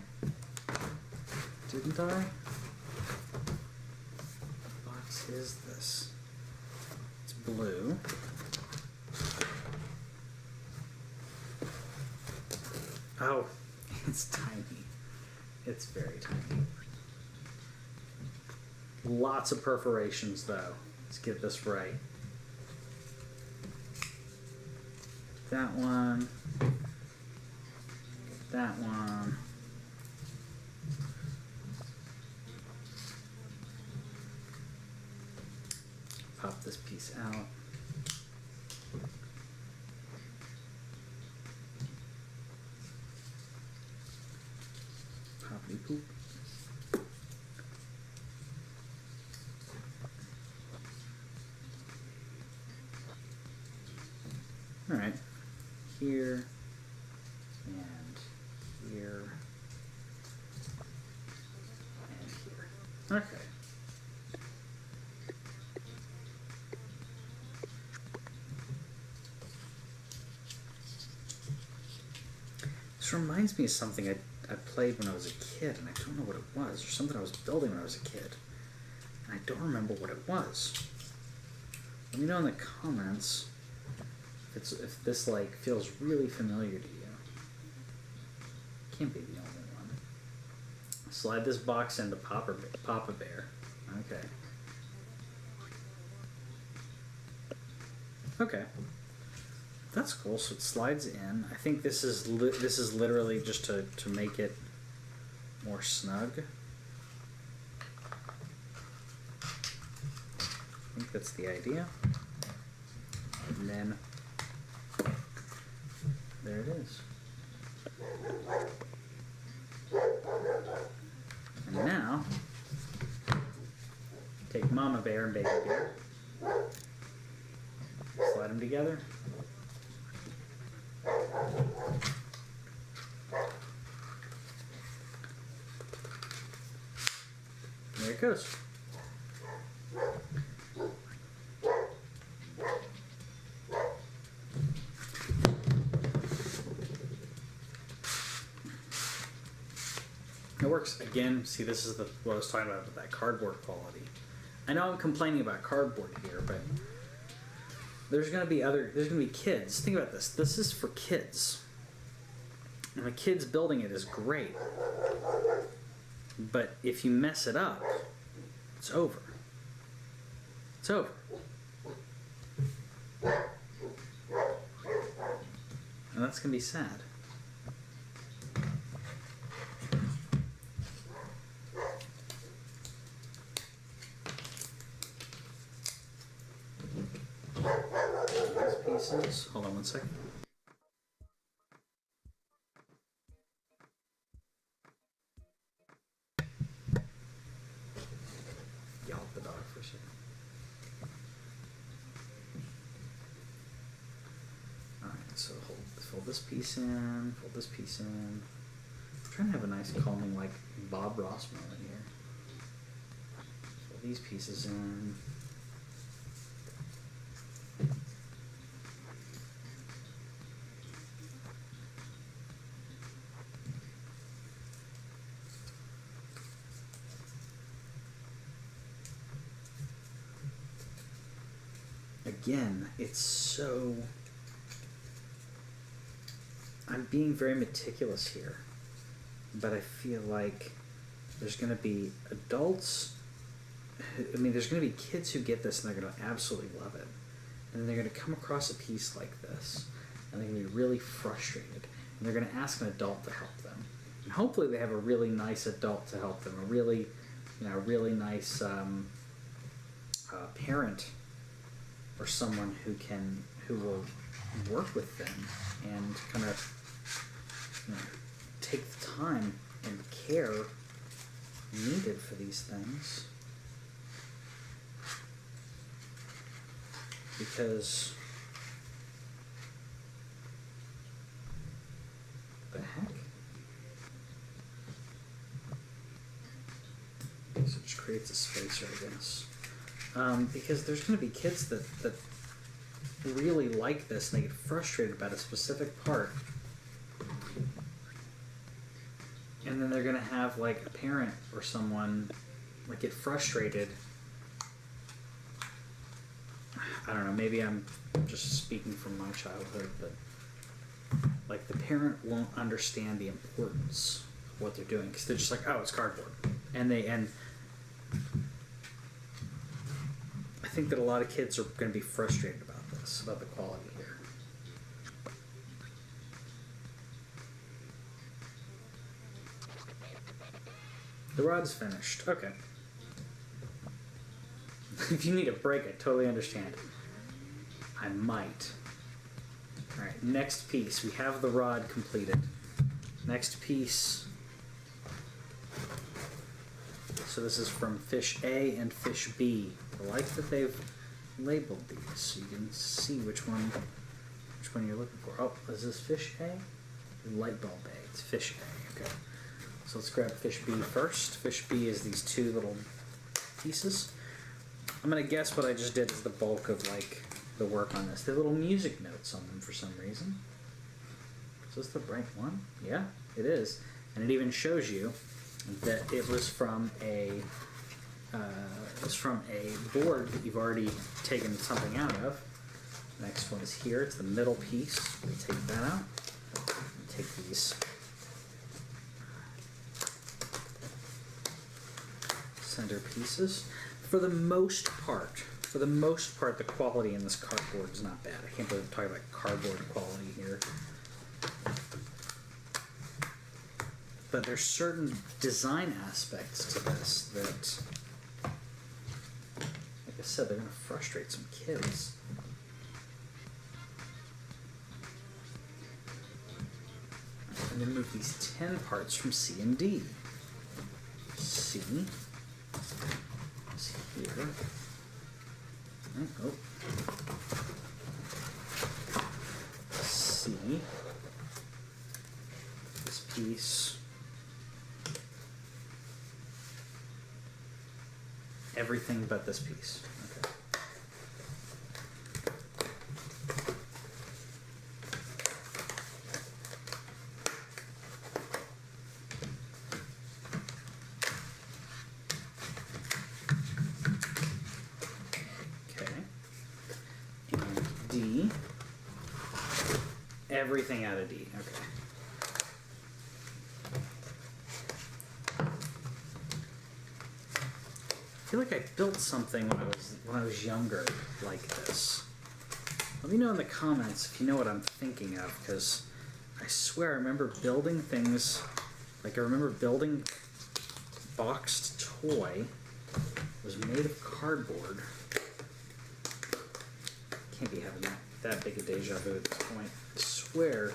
Didn't I? What box is this? It's blue. Oh, it's tiny. It's very tiny. Lots of perforations though. Let's get this right. That one. That one. Pop this piece out. Poppy poop. All right, here and here and here. Okay. This reminds me of something I played when I was a kid, and I don't know what it was, or something I was building when I was a kid, and I don't remember what it was. Let me know in the comments if this like feels really familiar to you. Can't be the only one. Slide this box into Papa Bear. Okay. Okay. That's cool. So it slides in. I think this is literally just to make it more snug. I think that's the idea. And then there it is. And now take Mama Bear and Baby Bear. Slide them together. There it goes. It works. Again, see, this is what I was talking about with that cardboard quality. I know I'm complaining about cardboard here, but there's gonna be kids. Think about this. This is for kids. And the kids building it is great. But if you mess it up, it's over. It's over. And that's gonna be sad. Pieces. Hold on one second. Yelp the dog for a second. Alright, so fold this piece in, fold this piece in. I'm trying to have a nice calming like Bob Ross moment here. Fold these pieces in. again, it's so... I'm being very meticulous here, but I feel like there's going to be adults, there's going to be kids who get this and they're going to absolutely love it. And then they're going to come across a piece like this, and they're going to be really frustrated, and they're going to ask an adult to help them. And hopefully they have a really nice adult to help them, a really, really nice parent or someone who will work with them and kind of take the time and care needed for these things, because the heck? So it just creates a spacer, I guess. Because there's going to be kids that really like this and they get frustrated about a specific part. And then they're going to have like a parent or someone like get frustrated. I don't know, maybe I'm just speaking from my childhood, but like the parent won't understand the importance of what they're doing because they're just like, oh, it's cardboard. And I think that a lot of kids are going to be frustrated about this, about the quality here. The rod's finished. Okay. If you need a break, I totally understand. I might. Alright, next piece. We have the rod completed. Next piece. So this is from fish A and fish B. I like that they've labeled these so you can see which one you're looking for. Oh, is this fish A? Light bulb A. It's fish A. Okay. So let's grab fish B first. Fish B is these two little pieces. I'm gonna guess what I just did is the bulk of like the work on this. There are little music notes on them for some reason. Is this the right one? Yeah, it is. And it even shows you that it was from a board that you've already taken something out of. Next one is here. It's the middle piece. We take that out. Take these center pieces. For the most part, the quality in this cardboard is not bad. I can't believe I'm talking about cardboard quality here. But there's certain design aspects to this that, like I said, they're going to frustrate some kids. I'm going to move these 10 parts from C and D. C is here. Oh. C. This piece. Everything but this piece. Okay. Okay. And D. Everything out of D. Okay. I feel like I built something when I was younger like this. Let me know in the comments if you know what I'm thinking of, because I swear I remember building things, like I remember building boxed toy. It was made of cardboard. Can't be having that big a deja vu at this point. I swear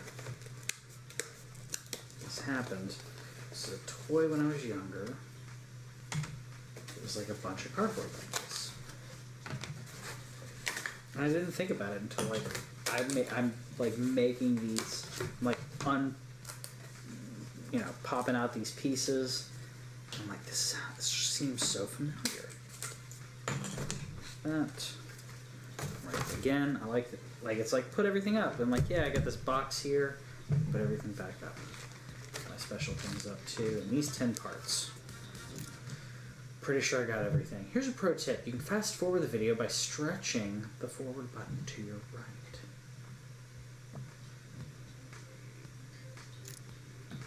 this happened. This is a toy when I was younger. It was like a bunch of cardboard like this. And I didn't think about it until like I'm like making these, like popping out these pieces. I'm like, this just seems so familiar. That right again. I like it. Like it's like put everything up. I'm like, yeah, I got this box here. Put everything back up. My special things up too. And these 10 parts. Pretty sure I got everything. Here's a pro tip. You can fast forward the video by stretching the forward button to your right.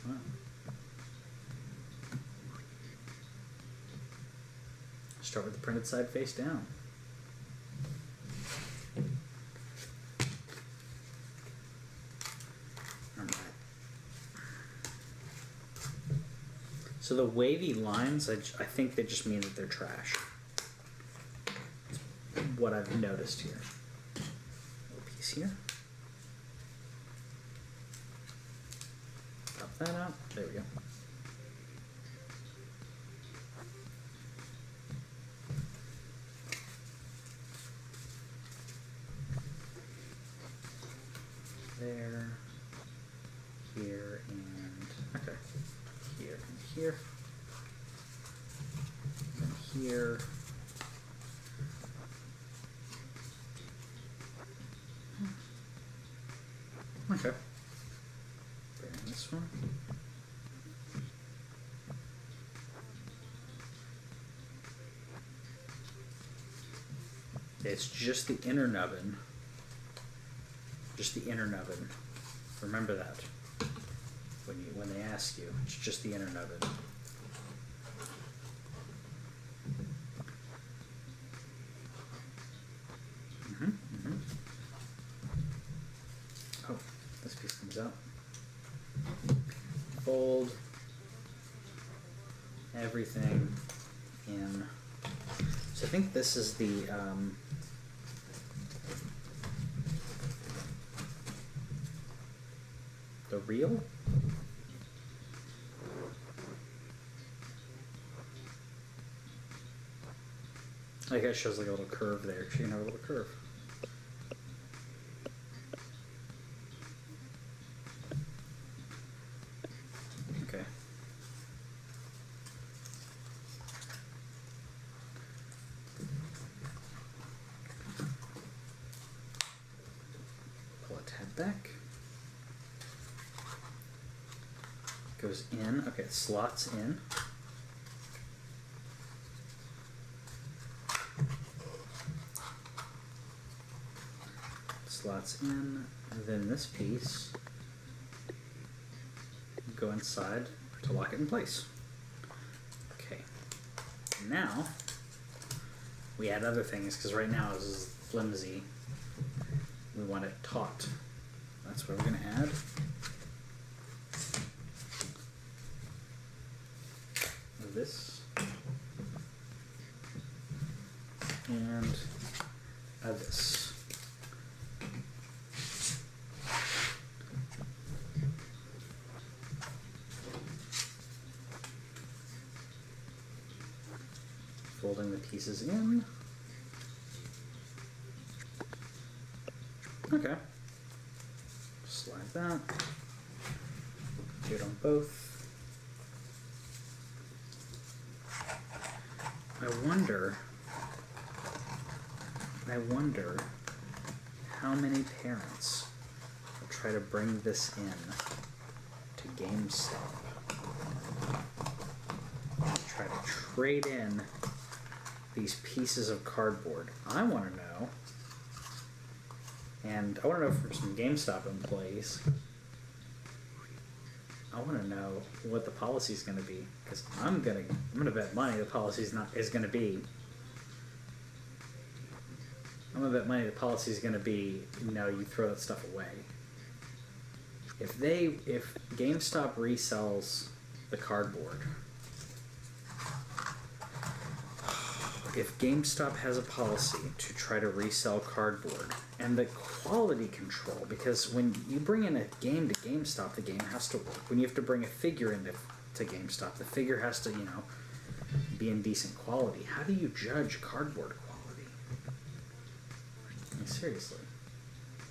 Wow. Start with the printed side face down. So the wavy lines, I think they just mean that they're trash. That's what I've noticed here. Little piece here. Pop that out. There we go. There. Here and... okay. Here and here, and here, okay, bring this one, it's just the inner nubbin, remember that. When they ask you, it's just the inner nubbin. Oh, this piece comes out. Fold everything in. So I think this is the reel. I think it shows like a little curve there. You can have a little curve. Okay. Pull a tab back. Goes in. Okay, it slots in. Slots in, and then this piece go inside to lock it in place. Okay, now we add other things because right now this is flimsy. We want it taut. That's what we're going to add. This and add this. Folding the pieces in. Okay. Slide that. Do it on both. I wonder how many parents will try to bring this in to GameStop. Try to trade in these pieces of cardboard. I want to know, and I want to know from some GameStop employees, I want to know what the policy is going to be, because I'm gonna bet money the policy is going to be. I'm gonna bet money the policy is going to be, no, you throw that stuff away. If GameStop resells the cardboard, if GameStop has a policy to try to resell cardboard, and the quality control, because when you bring in a game to GameStop, the game has to work. When you have to bring a figure into GameStop, the figure has to, be in decent quality. How do you judge cardboard quality? I mean, seriously.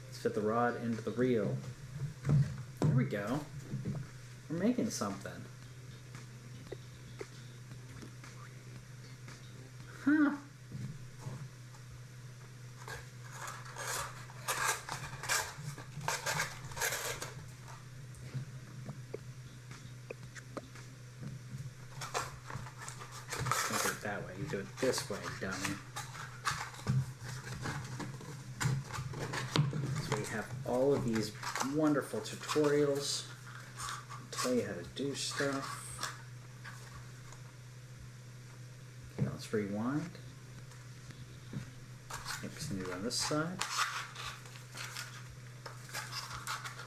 Let's fit the rod into the reel. There we go. We're making something. Huh. Don't do it that way. do it this way, dummy. So we have all of these wonderful tutorials that tell you how to do stuff. Okay, let's rewind. Continue on this side. I'm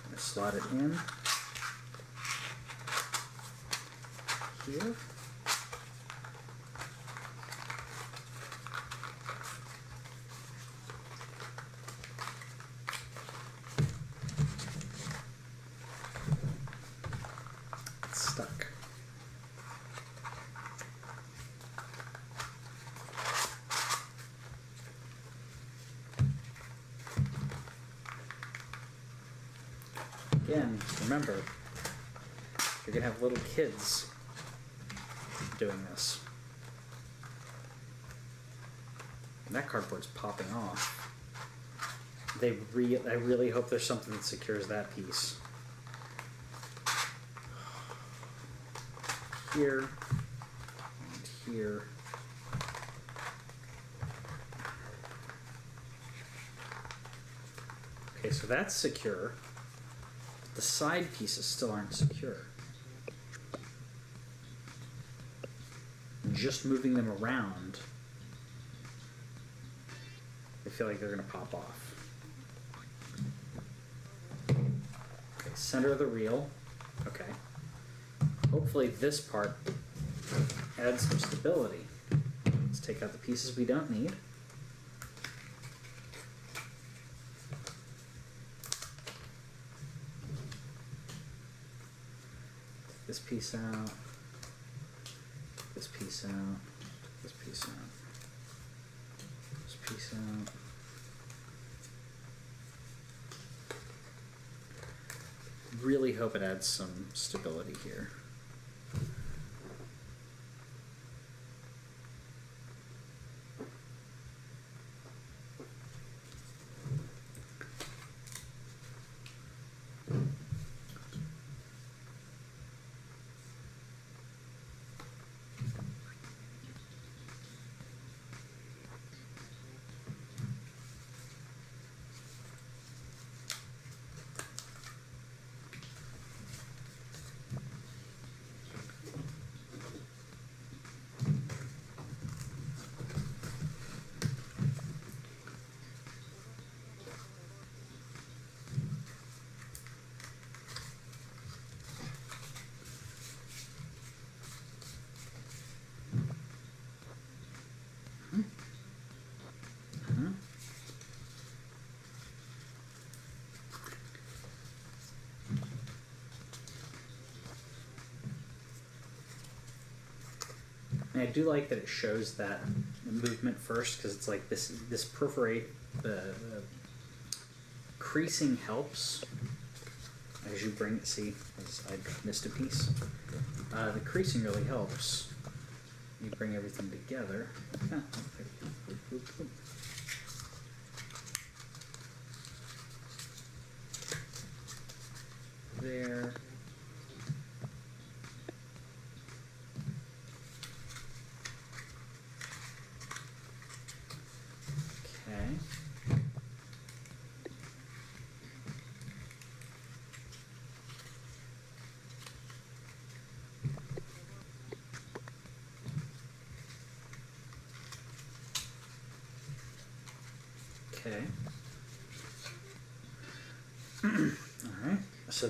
going to slot it in here. It's stuck. Again, remember, you're going to have little kids doing this. And that cardboard's popping off. I really hope there's something that secures that piece. Here and here. Okay, so that's secure. The side pieces still aren't secure. Just moving them around, I feel like they're going to pop off. Okay, center of the reel. Okay. Hopefully this part adds some stability. Let's take out the pieces we don't need. This piece out, this piece out, this piece out, this piece out. Really hope it adds some stability here. And I do like that it shows that movement first, because it's like this perforate, the creasing helps as you bring it. See, as I missed a piece. The creasing really helps. You bring everything together. There. Okay. Alright, so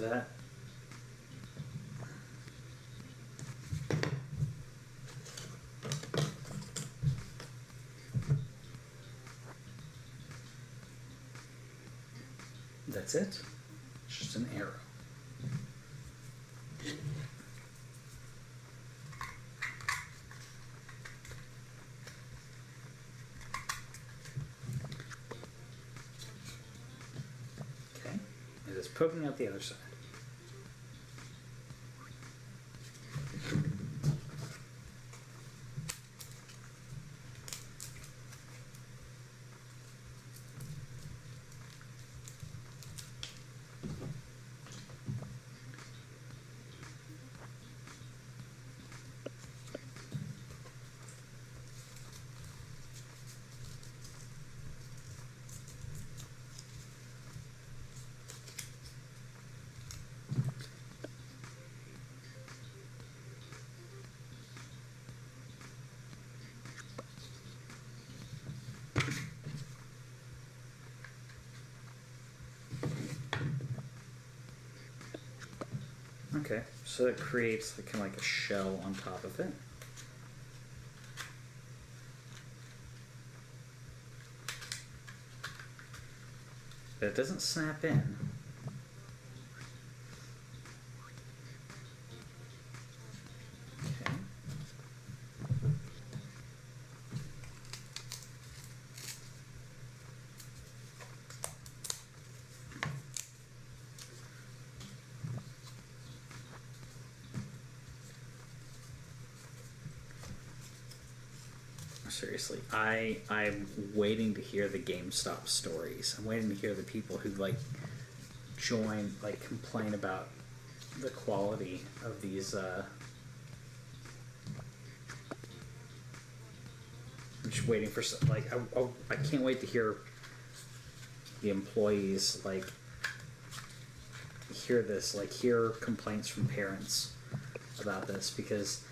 that's it. It's just an arrow. Poking out the other side. Okay, so it creates kind of like a shell on top of it. But it doesn't snap in. Okay. Seriously, I'm waiting to hear the GameStop stories. I'm waiting to hear the people who like complain about the quality of these. I'm just waiting for I can't wait to hear the employees hear complaints from parents about this, because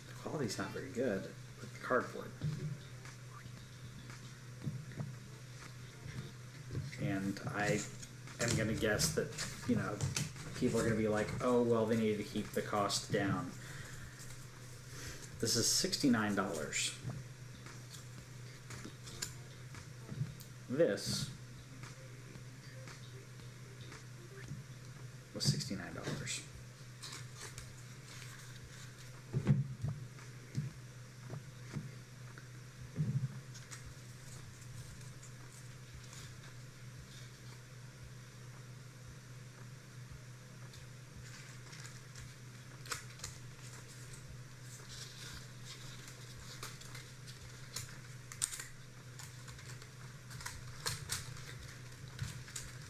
the quality's not very good. Cardboard. And I am going to guess that, people are going to be like, oh, well, they needed to keep the cost down. This is $69. This was $69.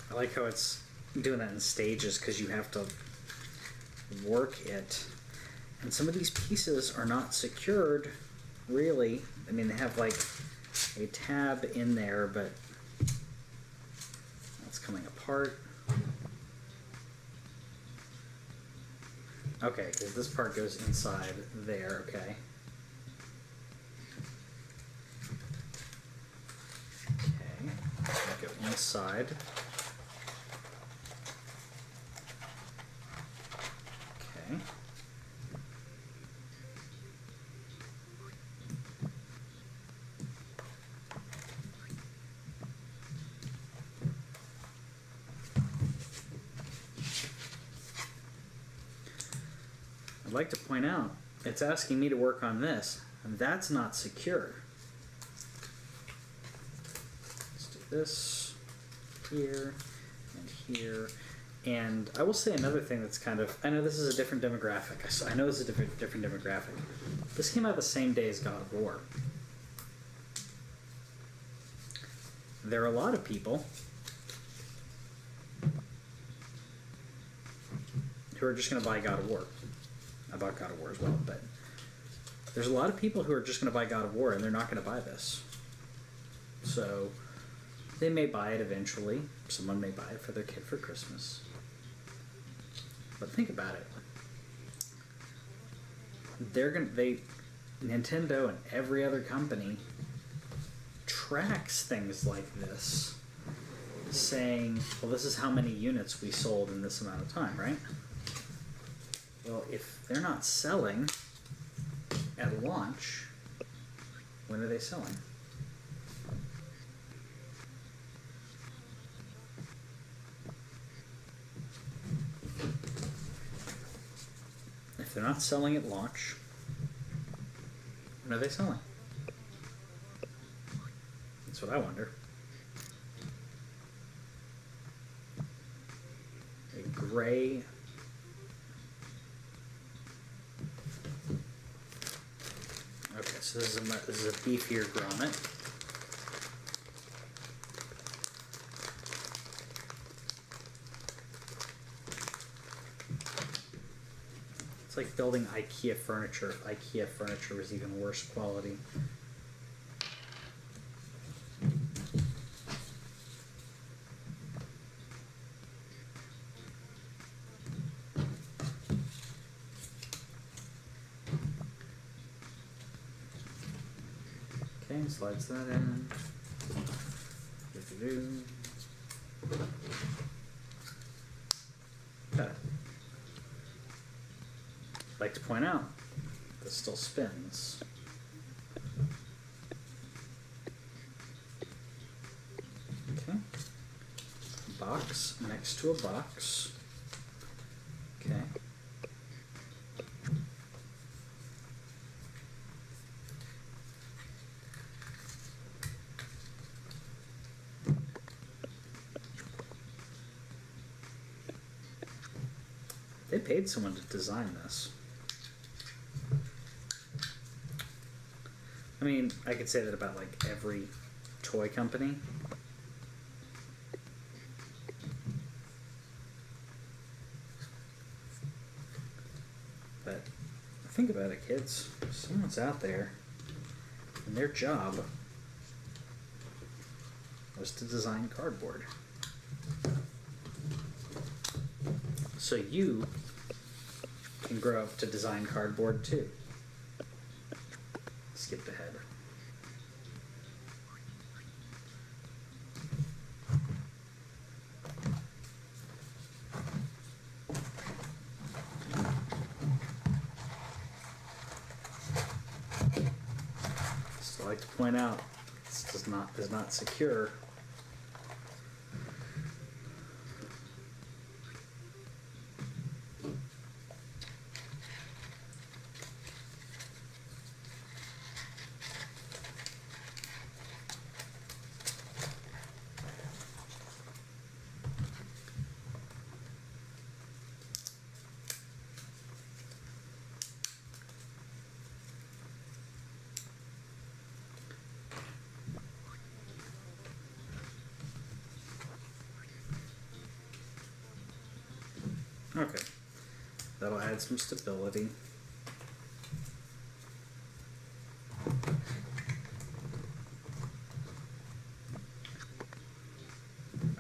I like how it's doing that in stages, because you have to work it. And some of these pieces are not secured, really. I mean, they have like a tab in there, but that's coming apart. Okay, because this part goes inside there, okay. Okay, go inside. Okay. I'd like to point out, it's asking me to work on this, and that's not secure. Let's do this here and here. And I will say another thing that's kind of, I know this is a different demographic. I know this is a different demographic. This came out the same day as God of War. There are a lot of people who are just going to buy God of War. I bought God of War as well, but there's a lot of people who are just going to buy God of War and they're not going to buy this. So they may buy it eventually. Someone may buy it for their kid for Christmas. But think about it. Nintendo and every other company tracks things like this, saying, well, this is how many units we sold in this amount of time, right? Well, if they're not selling at launch, when are they selling? If they're not selling at launch, when are they selling? That's what I wonder. A gray. Okay, so this is a beefier grommet. It's like building IKEA furniture. If IKEA furniture was even worse quality. Okay, slides that in. Got it. like to point out, this still spins. Okay. Box next to a box. Okay. They paid someone to design this. I mean, I could say that about like every toy company. But think about it, kids. Someone's out there, and their job was to design cardboard. So you can grow up to design cardboard too. Skipped ahead. Still like to point out, this is not secure. Okay, that'll add some stability.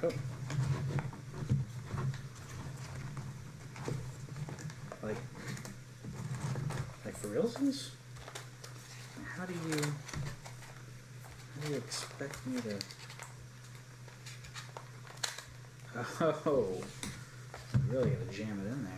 Oh. Like for realsies? How do you expect me to... Oh, you really gotta jam it in there.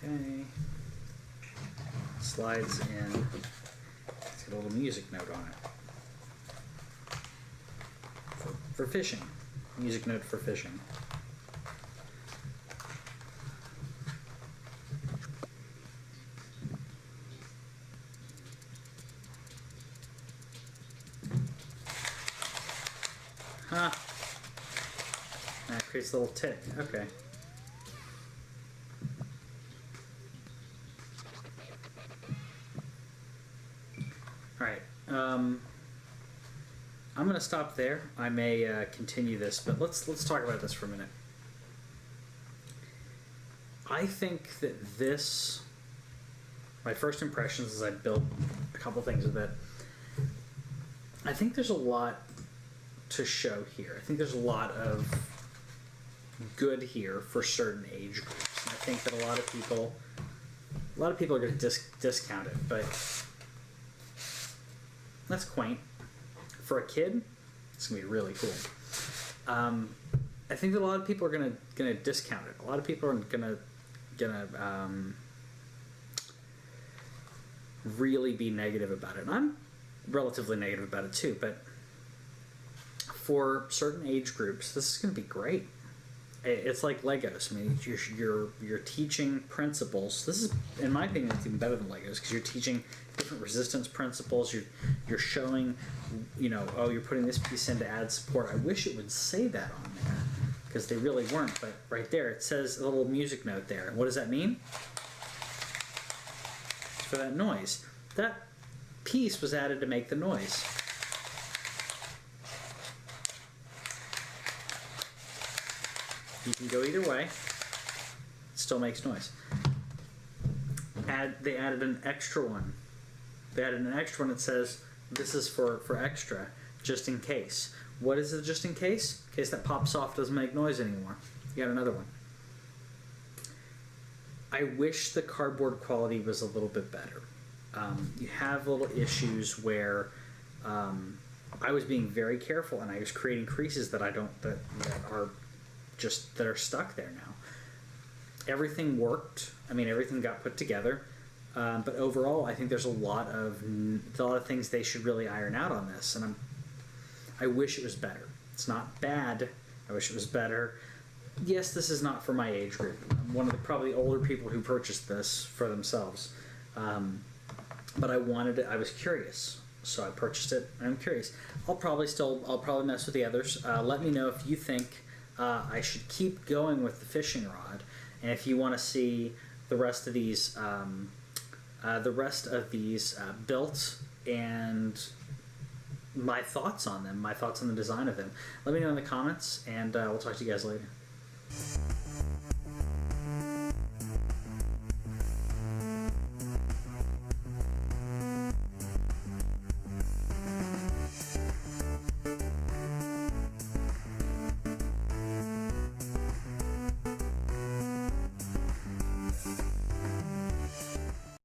Okay. Slides in. It's got a little music note on it. For fishing. Music note for fishing. Huh. That creates a little tick. Okay. Alright, I'm going to stop there. I may continue this, but let's talk about this for a minute. I think that this, my first impressions as I built a couple things with it, I think there's a lot to show here. I think there's a lot of good here for certain age groups. And I think that a lot of people are going to discount it, but that's quaint. For a kid, it's gonna be really cool. I think that a lot of people are gonna discount it. A lot of people are gonna really be negative about it. And I'm relatively negative about it too, but for certain age groups, this is gonna be great. It's like Legos. I mean, you're teaching principles. This is, in my opinion, it's even better than Legos because you're teaching different resistance principles. You're showing, you know, oh, you're putting this piece in to add support. I wish it would say that on there because they really weren't. But right there, it says a little music note there. What does that mean? For that noise. That piece was added to make the noise. You can go either way. It still makes noise. They added an extra one. They added an extra one that says this is for extra, just in case. What is it just in case? In case that pops off, doesn't make noise anymore. You got another one. I wish the cardboard quality was a little bit better. You have little issues where I was being very careful and I was creating creases that are stuck there now. Everything worked. I mean, everything got put together. But overall, I think there's a lot of things they should really iron out on this, and I wish it was better. It's not bad. I wish it was better. Yes, this is not for my age group. I'm one of the probably older people who purchased this for themselves. But I wanted it. I was curious, so I purchased it. I'm curious. I'll probably mess with the others. Let me know if you think I should keep going with the fishing rod, and if you want to see the rest of these built and my thoughts on them, my thoughts on the design of them. Let me know in the comments, and we'll talk to you guys later.